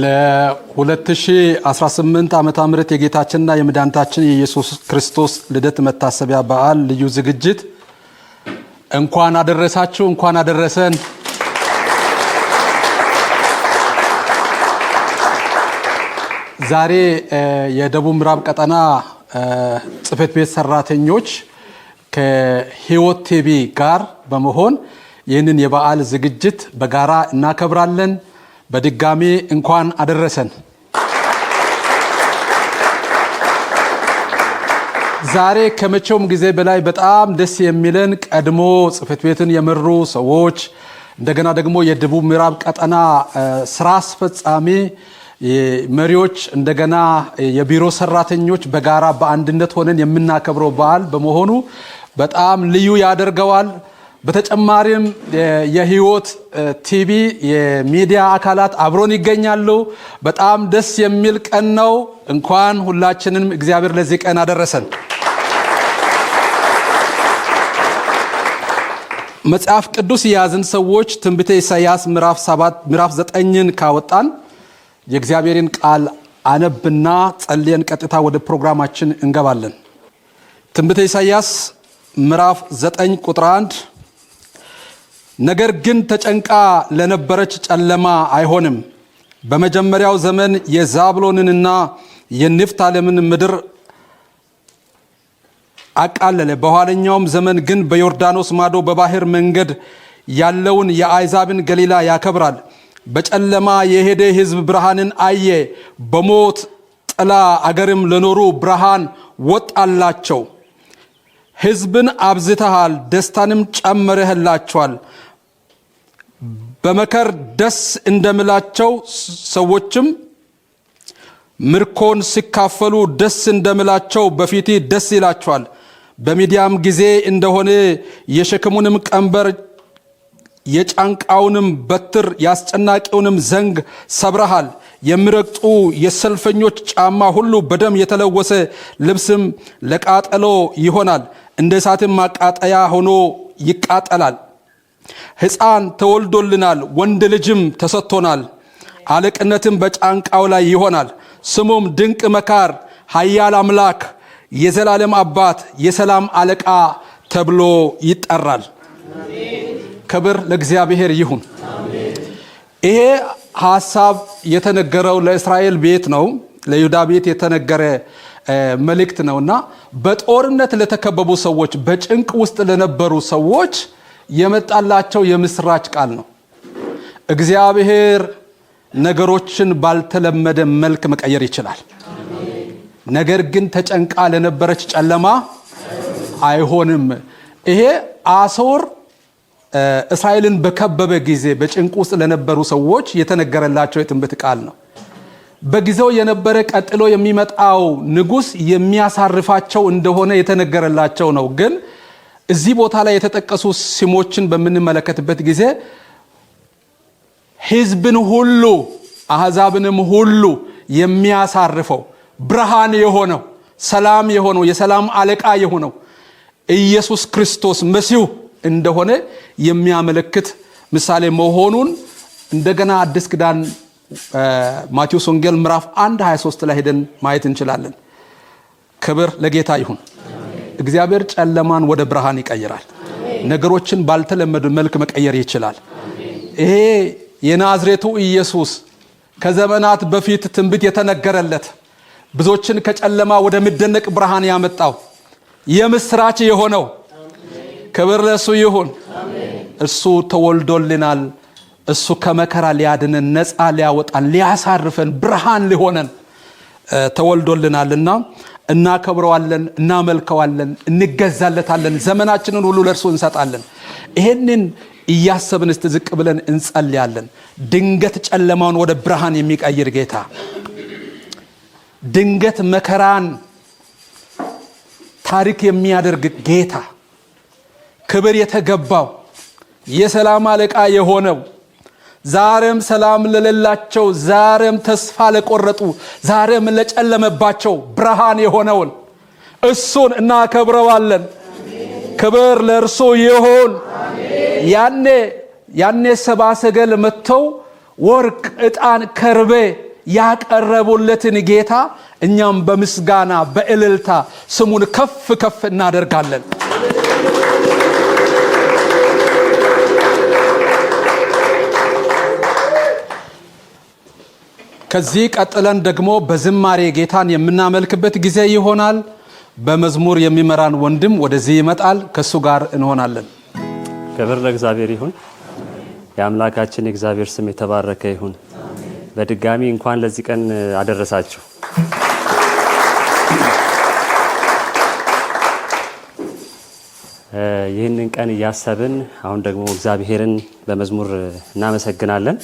ለ2018 ዓመተ ምህረት የጌታችንና የመድኃኒታችን የኢየሱስ ክርስቶስ ልደት መታሰቢያ በዓል ልዩ ዝግጅት እንኳን አደረሳችሁ እንኳን አደረሰን። ዛሬ የደቡብ ምዕራብ ቀጠና ጽሕፈት ቤት ሰራተኞች ከሕይወት ቲቪ ጋር በመሆን ይህንን የበዓል ዝግጅት በጋራ እናከብራለን። በድጋሚ እንኳን አደረሰን። ዛሬ ከመቼውም ጊዜ በላይ በጣም ደስ የሚለን ቀድሞ ጽሕፈት ቤትን የመሩ ሰዎች እንደገና ደግሞ የደቡብ ምዕራብ ቀጠና ስራ አስፈጻሚ መሪዎች እንደገና የቢሮ ሰራተኞች በጋራ በአንድነት ሆነን የምናከብረው በዓል በመሆኑ በጣም ልዩ ያደርገዋል። በተጨማሪም የሕይወት ቲቪ የሚዲያ አካላት አብሮን ይገኛሉ። በጣም ደስ የሚል ቀን ነው። እንኳን ሁላችንም እግዚአብሔር ለዚህ ቀን አደረሰን። መጽሐፍ ቅዱስ የያዝን ሰዎች ትንቢተ ኢሳይያስ ምዕራፍ 9ን ካወጣን የእግዚአብሔርን ቃል አነብና ጸልየን ቀጥታ ወደ ፕሮግራማችን እንገባለን። ትንቢተ ኢሳይያስ ምዕራፍ 9 ቁጥር 1 ነገር ግን ተጨንቃ ለነበረች ጨለማ አይሆንም። በመጀመሪያው ዘመን የዛብሎንንና የንፍታሌምን ምድር አቃለለ። በኋለኛውም ዘመን ግን በዮርዳኖስ ማዶ በባህር መንገድ ያለውን የአሕዛብን ገሊላ ያከብራል። በጨለማ የሄደ ሕዝብ ብርሃንን አየ። በሞት ጥላ አገርም ለኖሩ ብርሃን ወጣላቸው። ሕዝብን አብዝተሃል፣ ደስታንም ጨምረህላቸዋል። በመከር ደስ እንደምላቸው ሰዎችም ምርኮን ሲካፈሉ ደስ እንደምላቸው በፊት ደስ ይላቸዋል። በሚዲያም ጊዜ እንደሆነ የሸክሙንም ቀንበር የጫንቃውንም በትር ያስጨናቂውንም ዘንግ ሰብረሃል። የሚረግጡ የሰልፈኞች ጫማ ሁሉ በደም የተለወሰ ልብስም ለቃጠሎ ይሆናል፣ እንደ እሳትም ማቃጠያ ሆኖ ይቃጠላል። ሕፃን ተወልዶልናል፣ ወንድ ልጅም ተሰጥቶናል፣ አለቅነትም በጫንቃው ላይ ይሆናል። ስሙም ድንቅ መካር፣ ኃያል አምላክ፣ የዘላለም አባት፣ የሰላም አለቃ ተብሎ ይጠራል። ክብር ለእግዚአብሔር ይሁን። ይሄ ሐሳብ የተነገረው ለእስራኤል ቤት ነው፣ ለይሁዳ ቤት የተነገረ መልእክት ነውና በጦርነት ለተከበቡ ሰዎች፣ በጭንቅ ውስጥ ለነበሩ ሰዎች የመጣላቸው የምስራች ቃል ነው። እግዚአብሔር ነገሮችን ባልተለመደ መልክ መቀየር ይችላል። ነገር ግን ተጨንቃ ለነበረች ጨለማ አይሆንም። ይሄ አሦር እስራኤልን በከበበ ጊዜ በጭንቅ ውስጥ ለነበሩ ሰዎች የተነገረላቸው የትንቢት ቃል ነው። በጊዜው የነበረ ቀጥሎ የሚመጣው ንጉስ የሚያሳርፋቸው እንደሆነ የተነገረላቸው ነው። ግን እዚህ ቦታ ላይ የተጠቀሱ ስሞችን በምንመለከትበት ጊዜ ሕዝብን ሁሉ አሕዛብንም ሁሉ የሚያሳርፈው ብርሃን የሆነው ሰላም የሆነው የሰላም አለቃ የሆነው ኢየሱስ ክርስቶስ መሲሁ እንደሆነ የሚያመለክት ምሳሌ መሆኑን እንደገና አዲስ ኪዳን ማቴዎስ ወንጌል ምዕራፍ 1:23 ላይ ሄደን ማየት እንችላለን። ክብር ለጌታ ይሁን። እግዚአብሔር ጨለማን ወደ ብርሃን ይቀይራል። ነገሮችን ባልተለመደ መልክ መቀየር ይችላል። ይሄ የናዝሬቱ ኢየሱስ ከዘመናት በፊት ትንቢት የተነገረለት ብዙዎችን ከጨለማ ወደ ሚደነቅ ብርሃን ያመጣው የምስራች የሆነው ክብር ለሱ ይሁን። እሱ ተወልዶልናል። እሱ ከመከራ ሊያድነን፣ ነፃ ሊያወጣን፣ ሊያሳርፈን፣ ብርሃን ሊሆነን ተወልዶልናልና እናከብረዋለን፣ እናመልከዋለን፣ እንገዛለታለን፣ ዘመናችንን ሁሉ ለእርሱ እንሰጣለን። ይሄንን እያሰብን እስቲ ዝቅ ብለን እንጸልያለን። ድንገት ጨለማውን ወደ ብርሃን የሚቀይር ጌታ፣ ድንገት መከራን ታሪክ የሚያደርግ ጌታ፣ ክብር የተገባው የሰላም አለቃ የሆነው ዛሬም ሰላም ለሌላቸው፣ ዛሬም ተስፋ ለቆረጡ፣ ዛሬም ለጨለመባቸው ብርሃን የሆነውን እሱን እናከብረዋለን። ክብር ለእርሱ ይሁን። ያኔ ሰባ ሰገል መጥተው ወርቅ፣ ዕጣን፣ ከርቤ ያቀረቡለትን ጌታ እኛም በምስጋና በእልልታ ስሙን ከፍ ከፍ እናደርጋለን። ከዚህ ቀጥለን ደግሞ በዝማሬ ጌታን የምናመልክበት ጊዜ ይሆናል። በመዝሙር የሚመራን ወንድም ወደዚህ ይመጣል። ከሱ ጋር እንሆናለን። ክብር ለእግዚአብሔር ይሁን። የአምላካችን የእግዚአብሔር ስም የተባረከ ይሁን። በድጋሚ እንኳን ለዚህ ቀን አደረሳችሁ። ይህንን ቀን እያሰብን አሁን ደግሞ እግዚአብሔርን በመዝሙር እናመሰግናለን።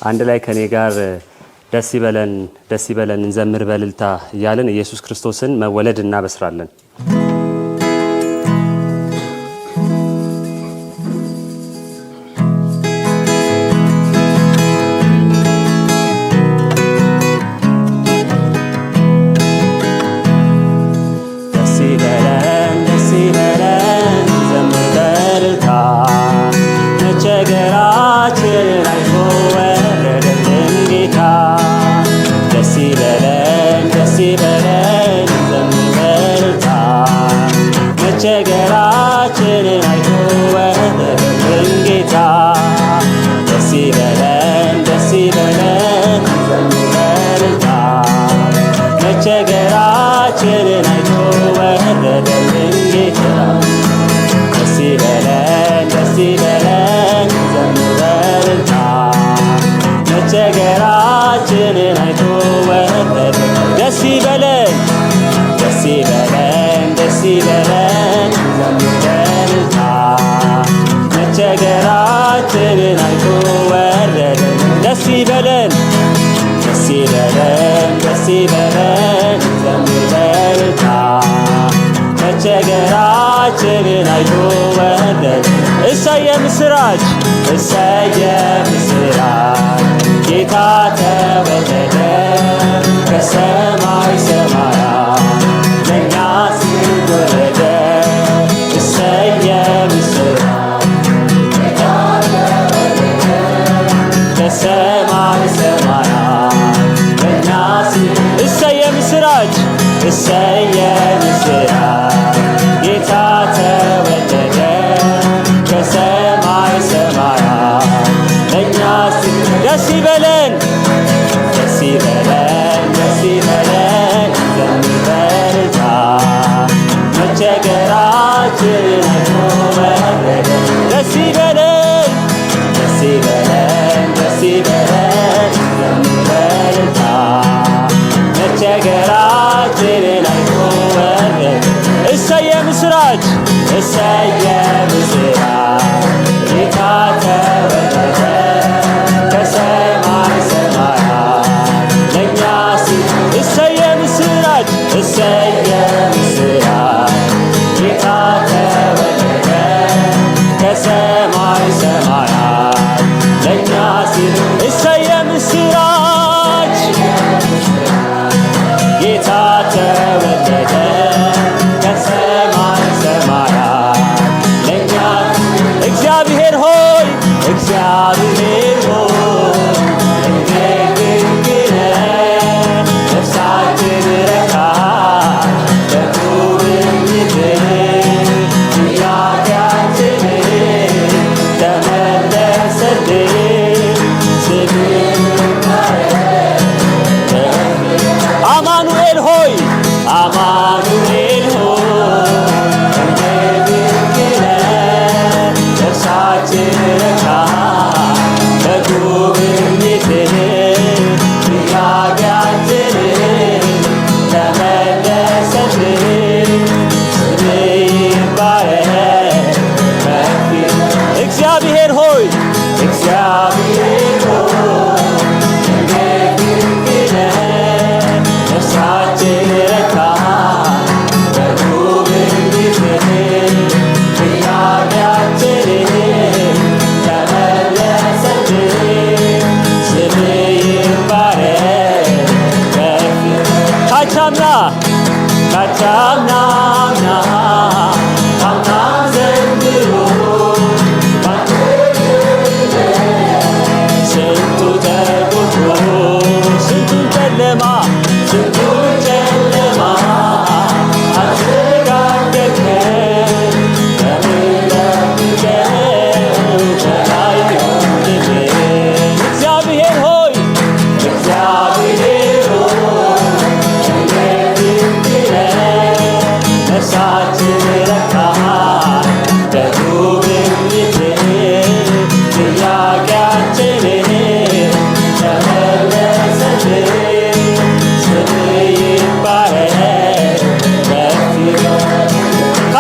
አንድ ላይ ከኔ ጋር ደስ ይበለን እንዘምር በእልልታ እያልን ኢየሱስ ክርስቶስን መወለድ እናበስራለን። ምስራች እሰየ ምስራች ጌታ ተወለደ ከሰማይ ሰማያት ለእኛ ሲወለደ እሰየ ምስራች ጌታ ተወለደ ከሰማይ ሰማያት ለእኛ እሰየ ምስራች እሰየ ምስራች ጌታ ተወለደ ከሰማይ ሰማያት ለእኛ ደስ ይበለን ዘምር በእልልታ መቸገራችንን አይቶ ወረደ። ደስ ይበለን ዘምር በእልልታ መቸገራችንን አይቶ ወረደ። እሰየ ምስራች ጌታ ተወለደ ከሰማይ ሰማያት ለእኛ እሰየ ምስራች ጌታ ተወለደ ከሰማይ ሰማያት ለእኛ እሰየ ምስራች ጌታ ተወለደ ከሰማይ ሰማያት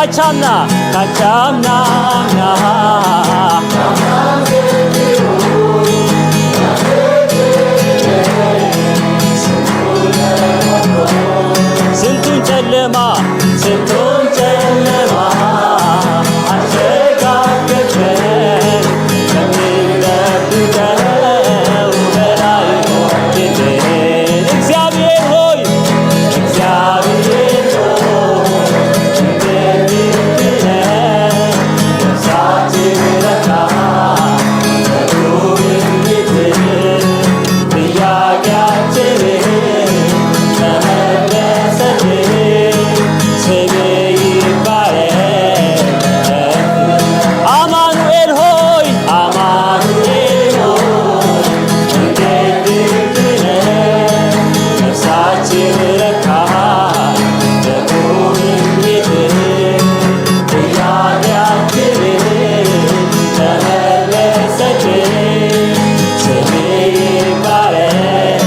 ካቻምና ስንቱን ጨለማ አሸጋገርከን ከሚጠብቀው በላይ ሆንክልን። እግዚአብሔር ሆይ እንደምትለን ነፍሳችን ረካ በጉብኝት ጥያቄያችንን ተመለሰልን። ስምህ ይባረክ አማኑኤል ሆይ እንዴት ድንቅ ነህ። ነፍሳችን ረካች በጉብኝትህ ጥያቄያችንን ተመለሰልን። ስምህ ይባረክ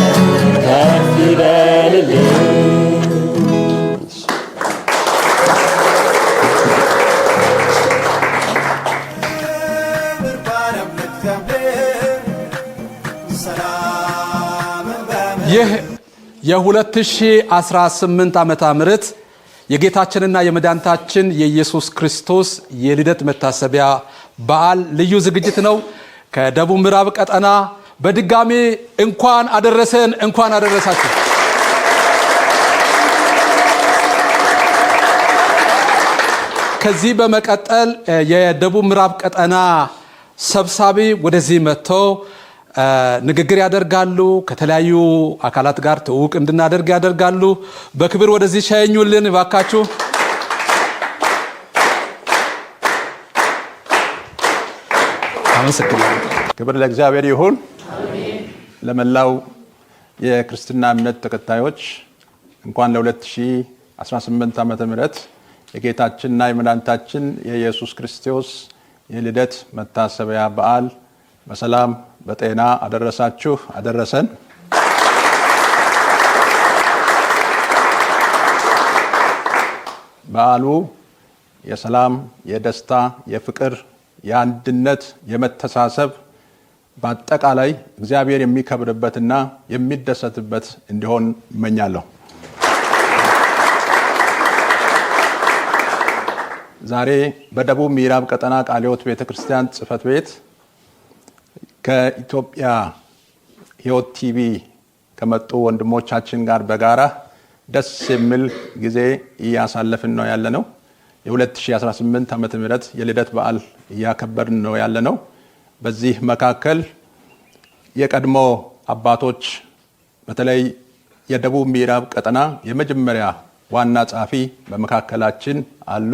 ከፍ ይበልልን። ይህ የ2018 ዓመተ ምህረት የጌታችንና የመድኃኒታችን የኢየሱስ ክርስቶስ የልደት መታሰቢያ በዓል ልዩ ዝግጅት ነው። ከደቡብ ምዕራብ ቀጠና በድጋሚ እንኳን አደረሰን፣ እንኳን አደረሳችሁ። ከዚህ በመቀጠል የደቡብ ምዕራብ ቀጠና ሰብሳቢ ወደዚህ መጥተው ንግግር ያደርጋሉ። ከተለያዩ አካላት ጋር ትውውቅ እንድናደርግ ያደርጋሉ። በክብር ወደዚህ ሸኙልን እባካችሁ። አመሰግናለሁ። ክብር ለእግዚአብሔር ይሁን። ለመላው የክርስትና እምነት ተከታዮች እንኳን ለ2018 ዓመተ ምህረት የጌታችንና የመድኃኒታችን የኢየሱስ ክርስቶስ የልደት መታሰቢያ በዓል በሰላም በጤና አደረሳችሁ አደረሰን። በዓሉ የሰላም፣ የደስታ፣ የፍቅር፣ የአንድነት፣ የመተሳሰብ በአጠቃላይ እግዚአብሔር የሚከብርበትና የሚደሰትበት እንዲሆን እመኛለሁ። ዛሬ በደቡብ ምዕራብ ቀጠና ቃለ ሕይወት ቤተክርስቲያን ጽሕፈት ቤት ከኢትዮጵያ ሕይወት ቲቪ ከመጡ ወንድሞቻችን ጋር በጋራ ደስ የሚል ጊዜ እያሳለፍን ነው ያለነው። የ2018 ዓመተ ምህረት የልደት በዓል እያከበርን ነው ያለነው። በዚህ መካከል የቀድሞ አባቶች በተለይ የደቡብ ምዕራብ ቀጠና የመጀመሪያ ዋና ጸሐፊ በመካከላችን አሉ።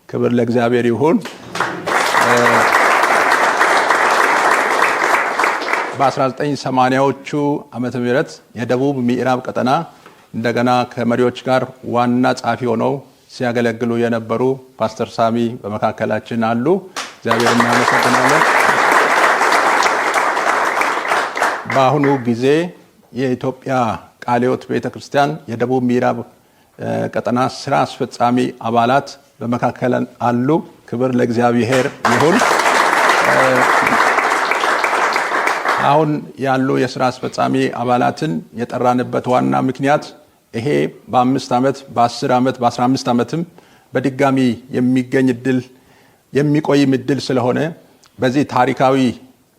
ክብር ለእግዚአብሔር ይሁን። በ1980ዎቹ ዓመተ ምህረት የደቡብ ምዕራብ ቀጠና እንደገና ከመሪዎች ጋር ዋና ጸሐፊ ሆነው ሲያገለግሉ የነበሩ ፓስተር ሳሚ በመካከላችን አሉ። እግዚአብሔር እናመሰግናለን። በአሁኑ ጊዜ የኢትዮጵያ ቃለ ሕይወት ቤተክርስቲያን የደቡብ ምዕራብ ቀጠና ስራ አስፈጻሚ አባላት በመካከል አሉ። ክብር ለእግዚአብሔር ይሁን። አሁን ያሉ የስራ አስፈጻሚ አባላትን የጠራንበት ዋና ምክንያት ይሄ በ5 ዓመት፣ በ10 ዓመት፣ በ15 ዓመትም በድጋሚ የሚገኝ እድል የሚቆይም እድል ስለሆነ በዚህ ታሪካዊ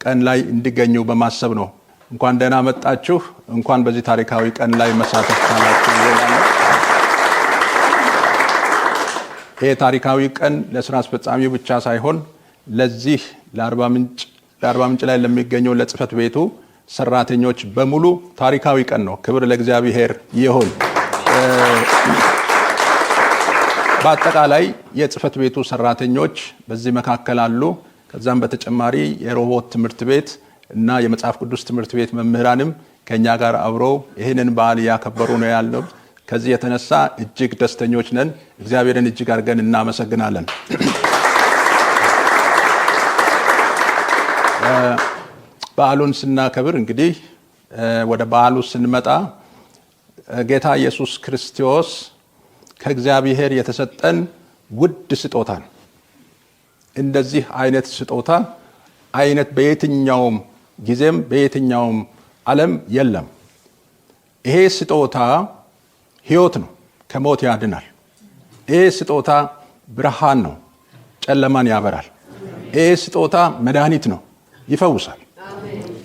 ቀን ላይ እንዲገኙ በማሰብ ነው። እንኳን ደህና መጣችሁ። እንኳን በዚህ ታሪካዊ ቀን ላይ መሳተፍ ቻላችሁ። ይሄ ታሪካዊ ቀን ለስራ አስፈጻሚው ብቻ ሳይሆን ለዚህ ለአርባ ምንጭ ላይ ለሚገኘው ለጽሕፈት ቤቱ ሰራተኞች በሙሉ ታሪካዊ ቀን ነው። ክብር ለእግዚአብሔር ይሁን። በአጠቃላይ የጽሕፈት ቤቱ ሰራተኞች በዚህ መካከል አሉ። ከዛም በተጨማሪ የሮቦት ትምህርት ቤት እና የመጽሐፍ ቅዱስ ትምህርት ቤት መምህራንም ከኛ ጋር አብረው ይህንን በዓል እያከበሩ ነው ያለው። ከዚህ የተነሳ እጅግ ደስተኞች ነን። እግዚአብሔርን እጅግ አድርገን እናመሰግናለን። በዓሉን ስናከብር እንግዲህ ወደ በዓሉ ስንመጣ ጌታ ኢየሱስ ክርስቶስ ከእግዚአብሔር የተሰጠን ውድ ስጦታ ነው። እንደዚህ አይነት ስጦታ አይነት በየትኛውም ጊዜም በየትኛውም ዓለም የለም። ይሄ ስጦታ ሕይወት ነው፣ ከሞት ያድናል። ይሄ ስጦታ ብርሃን ነው፣ ጨለማን ያበራል። ይሄ ስጦታ መድኃኒት ነው፣ ይፈውሳል።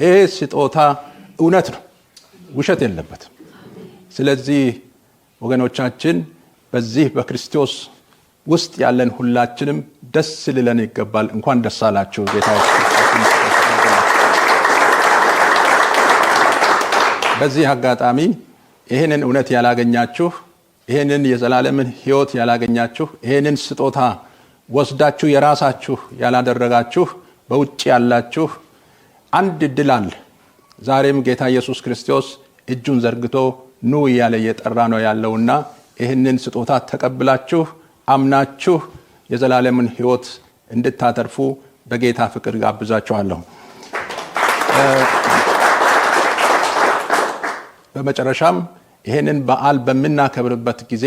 ይሄ ስጦታ እውነት ነው፣ ውሸት የለበትም። ስለዚህ ወገኖቻችን በዚህ በክርስቶስ ውስጥ ያለን ሁላችንም ደስ ሊለን ይገባል። እንኳን ደስ አላችሁ ጌታ በዚህ አጋጣሚ ይህንን እውነት ያላገኛችሁ፣ ይህንን የዘላለምን ሕይወት ያላገኛችሁ፣ ይህንን ስጦታ ወስዳችሁ የራሳችሁ ያላደረጋችሁ በውጭ ያላችሁ አንድ ዕድል አለ። ዛሬም ጌታ ኢየሱስ ክርስቶስ እጁን ዘርግቶ ኑ እያለ እየጠራ ነው ያለውና ይህንን ስጦታ ተቀብላችሁ አምናችሁ የዘላለምን ሕይወት እንድታተርፉ በጌታ ፍቅር ጋብዛችኋለሁ። በመጨረሻም ይህንን በዓል በምናከብርበት ጊዜ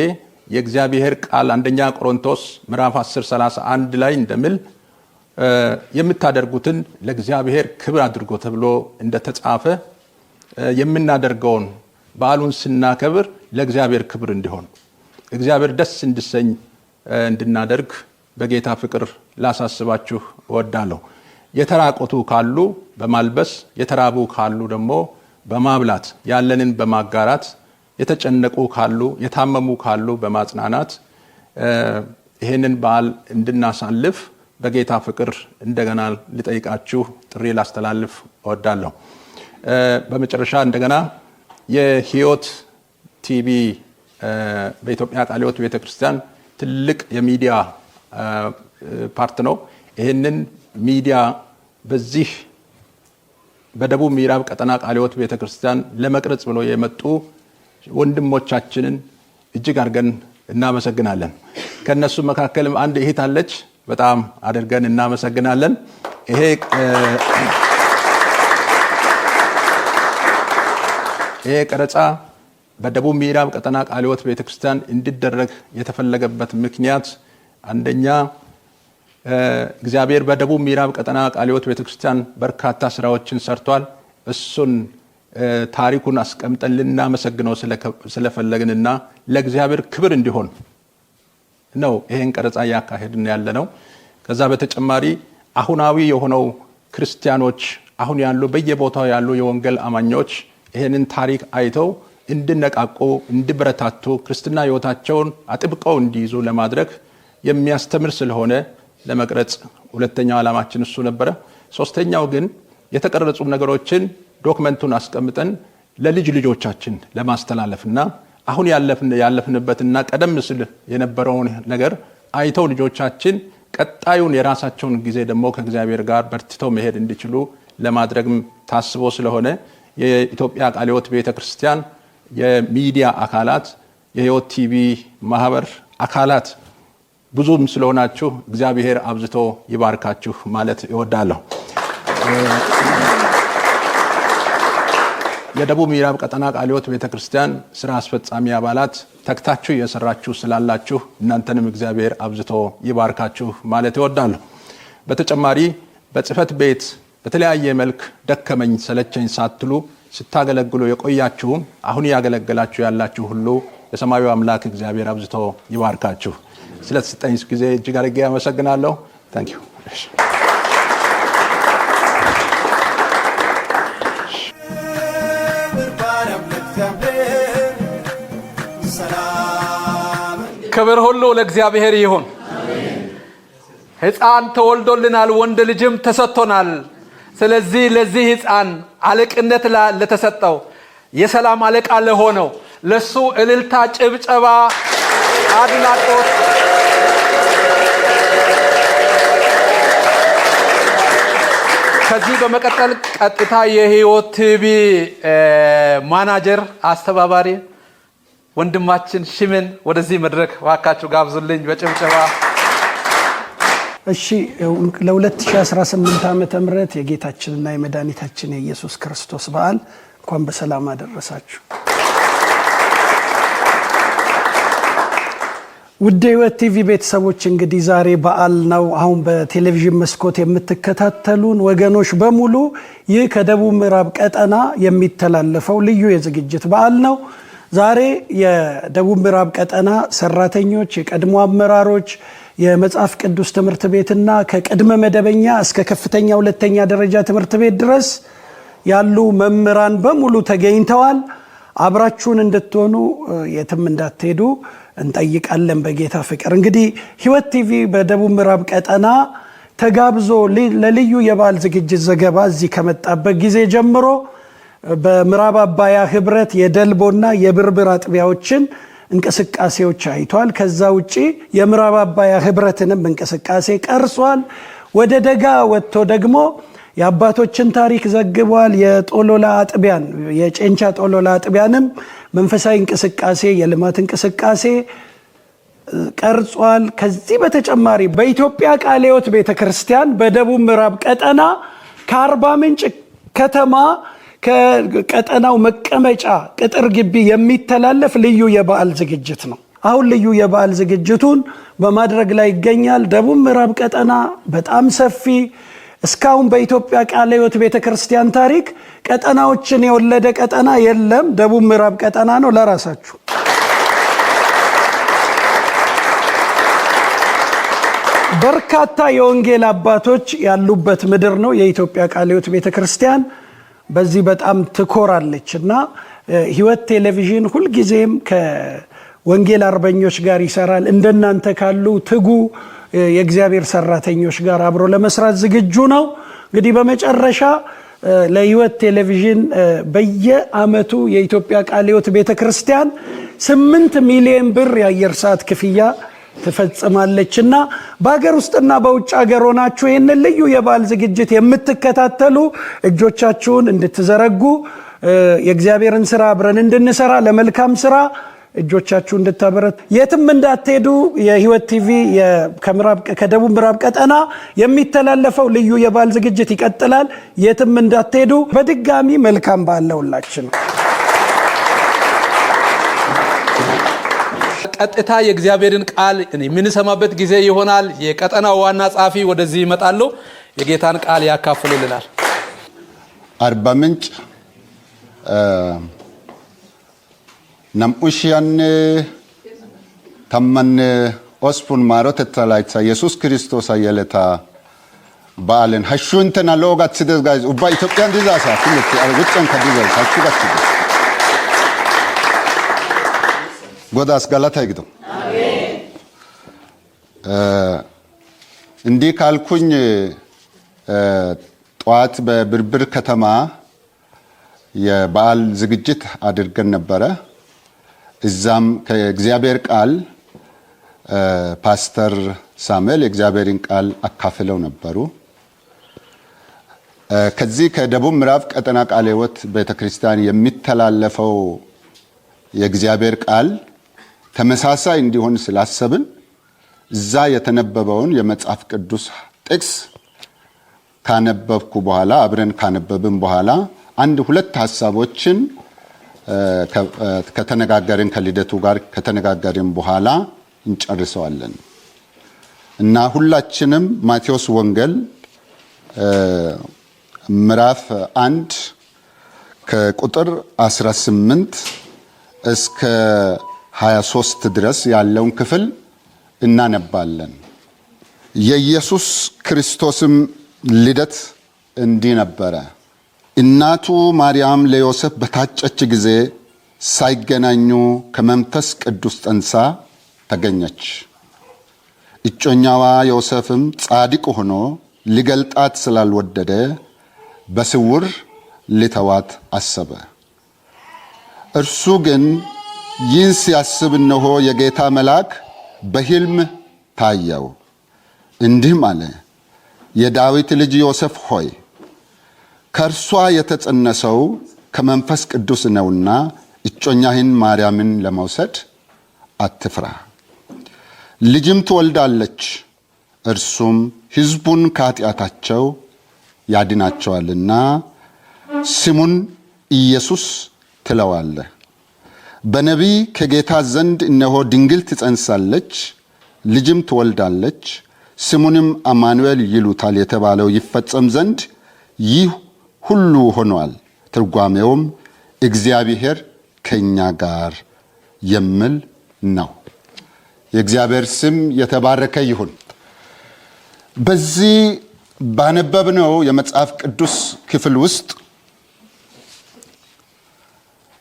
የእግዚአብሔር ቃል አንደኛ ቆሮንቶስ ምዕራፍ 10:31 ላይ እንደሚል የምታደርጉትን ለእግዚአብሔር ክብር አድርጎ ተብሎ እንደተጻፈ የምናደርገውን በዓሉን ስናከብር ለእግዚአብሔር ክብር እንዲሆን እግዚአብሔር ደስ እንዲሰኝ እንድናደርግ በጌታ ፍቅር ላሳስባችሁ እወዳለሁ። የተራቆቱ ካሉ በማልበስ የተራቡ ካሉ ደግሞ በማብላት ያለንን በማጋራት የተጨነቁ ካሉ የታመሙ ካሉ በማጽናናት ይህንን በዓል እንድናሳልፍ በጌታ ፍቅር እንደገና ልጠይቃችሁ ጥሪ ላስተላልፍ እወዳለሁ። በመጨረሻ እንደገና የሕይወት ቲቪ በኢትዮጵያ ቃለ ሕይወት ቤተክርስቲያን ትልቅ የሚዲያ ፓርት ነው። ይህንን ሚዲያ በዚህ በደቡብ ምዕራብ ቀጠና ቃለ ሕይወት ቤተክርስቲያን ለመቅረጽ ብሎ የመጡ ወንድሞቻችንን እጅግ አድርገን እናመሰግናለን። ከነሱ መካከልም አንድ እህት አለች። በጣም አድርገን እናመሰግናለን። ይሄ ቀረጻ በደቡብ ምዕራብ ቀጠና ቃለ ሕይወት ቤተክርስቲያን እንዲደረግ የተፈለገበት ምክንያት አንደኛ እግዚአብሔር በደቡብ ምዕራብ ቀጠና ቃለ ሕይወት ቤተክርስቲያን በርካታ ስራዎችን ሰርቷል። እሱን ታሪኩን አስቀምጠን ልናመሰግነው ስለፈለግንና ለእግዚአብሔር ክብር እንዲሆን ነው ይሄን ቀረጻ ያካሄድን ያለ ነው። ከዛ በተጨማሪ አሁናዊ የሆነው ክርስቲያኖች አሁን ያሉ በየቦታው ያሉ የወንጌል አማኞች ይሄንን ታሪክ አይተው እንድነቃቁ፣ እንዲበረታቱ፣ ክርስትና ሕይወታቸውን አጥብቀው እንዲይዙ ለማድረግ የሚያስተምር ስለሆነ ለመቅረጽ ሁለተኛው ዓላማችን እሱ ነበረ። ሶስተኛው ግን የተቀረጹ ነገሮችን ዶክመንቱን አስቀምጠን ለልጅ ልጆቻችን ለማስተላለፍና አሁን ያለፍንበትና ቀደም ሲል የነበረውን ነገር አይተው ልጆቻችን ቀጣዩን የራሳቸውን ጊዜ ደግሞ ከእግዚአብሔር ጋር በርትተው መሄድ እንዲችሉ ለማድረግም ታስቦ ስለሆነ የኢትዮጵያ ቃለ ሕይወት ቤተክርስቲያን የሚዲያ አካላት የሕይወት ቲቪ ማህበር አካላት ብዙም ስለሆናችሁ እግዚአብሔር አብዝቶ ይባርካችሁ ማለት እወዳለሁ። የደቡብ ምዕራብ ቀጠና ቃለ ሕይወት ቤተክርስቲያን ስራ አስፈጻሚ አባላት ተክታችሁ እየሰራችሁ ስላላችሁ እናንተንም እግዚአብሔር አብዝቶ ይባርካችሁ ማለት እወዳለሁ። በተጨማሪ በጽህፈት ቤት በተለያየ መልክ ደከመኝ ሰለቸኝ ሳትሉ ስታገለግሉ የቆያችሁም አሁን ያገለገላችሁ ያላችሁ ሁሉ የሰማዩ አምላክ እግዚአብሔር አብዝቶ ይባርካችሁ። ስለተሰጠኝ ጊዜ እጅግ አድርጌ አመሰግናለሁ። ታንክ ዩ። ክብር ሁሉ ለእግዚአብሔር ይሁን። ሕፃን ተወልዶልናል፣ ወንድ ልጅም ተሰጥቶናል። ስለዚህ ለዚህ ሕፃን አለቅነት ለተሰጠው የሰላም አለቃ ለሆነው ለሱ እልልታ፣ ጭብጨባ፣ አድናቆት ከዚህ በመቀጠል ቀጥታ የሕይወት ቲቪ ማናጀር አስተባባሪ ወንድማችን ሽምን ወደዚህ መድረክ ዋካችሁ ጋብዙልኝ በጭብጨባ። እሺ፣ ለ2018 ዓመተ ምህረት የጌታችንና የመድኃኒታችን የኢየሱስ ክርስቶስ በዓል እንኳን በሰላም አደረሳችሁ። ውድ ሕይወት ቲቪ ቤተሰቦች እንግዲህ ዛሬ በዓል ነው። አሁን በቴሌቪዥን መስኮት የምትከታተሉን ወገኖች በሙሉ ይህ ከደቡብ ምዕራብ ቀጠና የሚተላለፈው ልዩ የዝግጅት በዓል ነው። ዛሬ የደቡብ ምዕራብ ቀጠና ሰራተኞች፣ የቀድሞ አመራሮች፣ የመጽሐፍ ቅዱስ ትምህርት ቤትና ከቅድመ መደበኛ እስከ ከፍተኛ ሁለተኛ ደረጃ ትምህርት ቤት ድረስ ያሉ መምህራን በሙሉ ተገኝተዋል። አብራችሁን እንድትሆኑ የትም እንዳትሄዱ እንጠይቃለን በጌታ ፍቅር። እንግዲህ ሕይወት ቲቪ በደቡብ ምዕራብ ቀጠና ተጋብዞ ለልዩ የበዓል ዝግጅት ዘገባ እዚህ ከመጣበት ጊዜ ጀምሮ በምዕራብ አባያ ህብረት የደልቦና የብርብር አጥቢያዎችን እንቅስቃሴዎች አይቷል። ከዛ ውጪ የምዕራብ አባያ ህብረትንም እንቅስቃሴ ቀርጿል። ወደ ደጋ ወጥቶ ደግሞ የአባቶችን ታሪክ ዘግቧል። የጦሎላ አጥቢያን የጨንቻ ጦሎላ አጥቢያንም መንፈሳዊ እንቅስቃሴ የልማት እንቅስቃሴ ቀርጿል። ከዚህ በተጨማሪ በኢትዮጵያ ቃለ ሕይወት ቤተክርስቲያን በደቡብ ምዕራብ ቀጠና ከአርባ ምንጭ ከተማ ከቀጠናው መቀመጫ ቅጥር ግቢ የሚተላለፍ ልዩ የበዓል ዝግጅት ነው። አሁን ልዩ የበዓል ዝግጅቱን በማድረግ ላይ ይገኛል። ደቡብ ምዕራብ ቀጠና በጣም ሰፊ እስካሁን በኢትዮጵያ ቃለ ሕይወት ቤተክርስቲያን ታሪክ ቀጠናዎችን የወለደ ቀጠና የለም። ደቡብ ምዕራብ ቀጠና ነው። ለራሳችሁ በርካታ የወንጌል አባቶች ያሉበት ምድር ነው የኢትዮጵያ ቃለ ሕይወት ቤተክርስቲያን። በዚህ በጣም ትኮራለች እና ሕይወት ቴሌቪዥን ሁልጊዜም ከወንጌል አርበኞች ጋር ይሰራል። እንደናንተ ካሉ ትጉ የእግዚአብሔር ሰራተኞች ጋር አብሮ ለመስራት ዝግጁ ነው። እንግዲህ በመጨረሻ ለሕይወት ቴሌቪዥን በየዓመቱ የኢትዮጵያ ቃለ ሕይወት ቤተክርስቲያን 8 ሚሊዮን ብር የአየር ሰዓት ክፍያ ትፈጽማለችና በአገር ውስጥና በውጭ ሀገር ሆናችሁ ይህንን ልዩ የበዓል ዝግጅት የምትከታተሉ እጆቻችሁን እንድትዘረጉ የእግዚአብሔርን ስራ አብረን እንድንሰራ ለመልካም ስራ እጆቻችሁ እንድታበረት የትም እንዳትሄዱ። የሕይወት ቲቪ ከደቡብ ምዕራብ ቀጠና የሚተላለፈው ልዩ የበዓል ዝግጅት ይቀጥላል። የትም እንዳትሄዱ። በድጋሚ መልካም በዓል ለሁላችን። ቀጥታ የእግዚአብሔርን ቃል የምንሰማበት ጊዜ ይሆናል። የቀጠናው ዋና ጸሐፊ ወደዚህ ይመጣሉ። የጌታን ቃል ያካፍሉልናል። አርባ ምንጭ ናምኡሽያን ተመን ኦስፑን ማሮት ተላይታ ኢየሱስ ክርስቶስ አየለታ በዓልን ሐሹንተና ሎጋት ሲደስ ጋይዝ ኡባ ኢትዮጵያን ዲዛሳ ፍልት አውጭን ከዲዛሳ ሐሹጋት ጎዳስ ጋላታ ይግዱ አሜን። እንዲህ ካልኩኝ ጧት በብርብር ከተማ የበዓል ዝግጅት አድርገን ነበረ። እዛም ከእግዚአብሔር ቃል ፓስተር ሳሙኤል የእግዚአብሔርን ቃል አካፍለው ነበሩ። ከዚህ ከደቡብ ምዕራብ ቀጠና ቃለ ሕይወት ቤተክርስቲያን የሚተላለፈው የእግዚአብሔር ቃል ተመሳሳይ እንዲሆን ስላሰብን እዛ የተነበበውን የመጽሐፍ ቅዱስ ጥቅስ ካነበብኩ በኋላ አብረን ካነበብን በኋላ አንድ ሁለት ሐሳቦችን ከተነጋገርን ከልደቱ ጋር ከተነጋገርን በኋላ እንጨርሰዋለን እና ሁላችንም ማቴዎስ ወንጌል ምዕራፍ 1 ከቁጥር 18 እስከ 23 ድረስ ያለውን ክፍል እናነባለን። የኢየሱስ ክርስቶስም ልደት እንዲህ ነበረ። እናቱ ማርያም ለዮሴፍ በታጨች ጊዜ ሳይገናኙ ከመንፈስ ቅዱስ ጸንሳ ተገኘች። እጮኛዋ ዮሴፍም ጻድቅ ሆኖ ሊገልጣት ስላልወደደ በስውር ሊተዋት አሰበ። እርሱ ግን ይህን ሲያስብ እነሆ የጌታ መልአክ በሕልም ታየው፣ እንዲህም አለ፣ የዳዊት ልጅ ዮሴፍ ሆይ ከእርሷ የተጸነሰው ከመንፈስ ቅዱስ ነውና እጮኛህን ማርያምን ለመውሰድ አትፍራ። ልጅም ትወልዳለች፣ እርሱም ሕዝቡን ከኃጢአታቸው ያድናቸዋልና ስሙን ኢየሱስ ትለዋለህ። በነቢይ ከጌታ ዘንድ እነሆ ድንግል ትጸንሳለች፣ ልጅም ትወልዳለች፣ ስሙንም አማኑኤል ይሉታል የተባለው ይፈጸም ዘንድ ይህ ሁሉ ሆኗል። ትርጓሜውም እግዚአብሔር ከኛ ጋር የሚል ነው። የእግዚአብሔር ስም የተባረከ ይሁን። በዚህ ባነበብነው የመጽሐፍ ቅዱስ ክፍል ውስጥ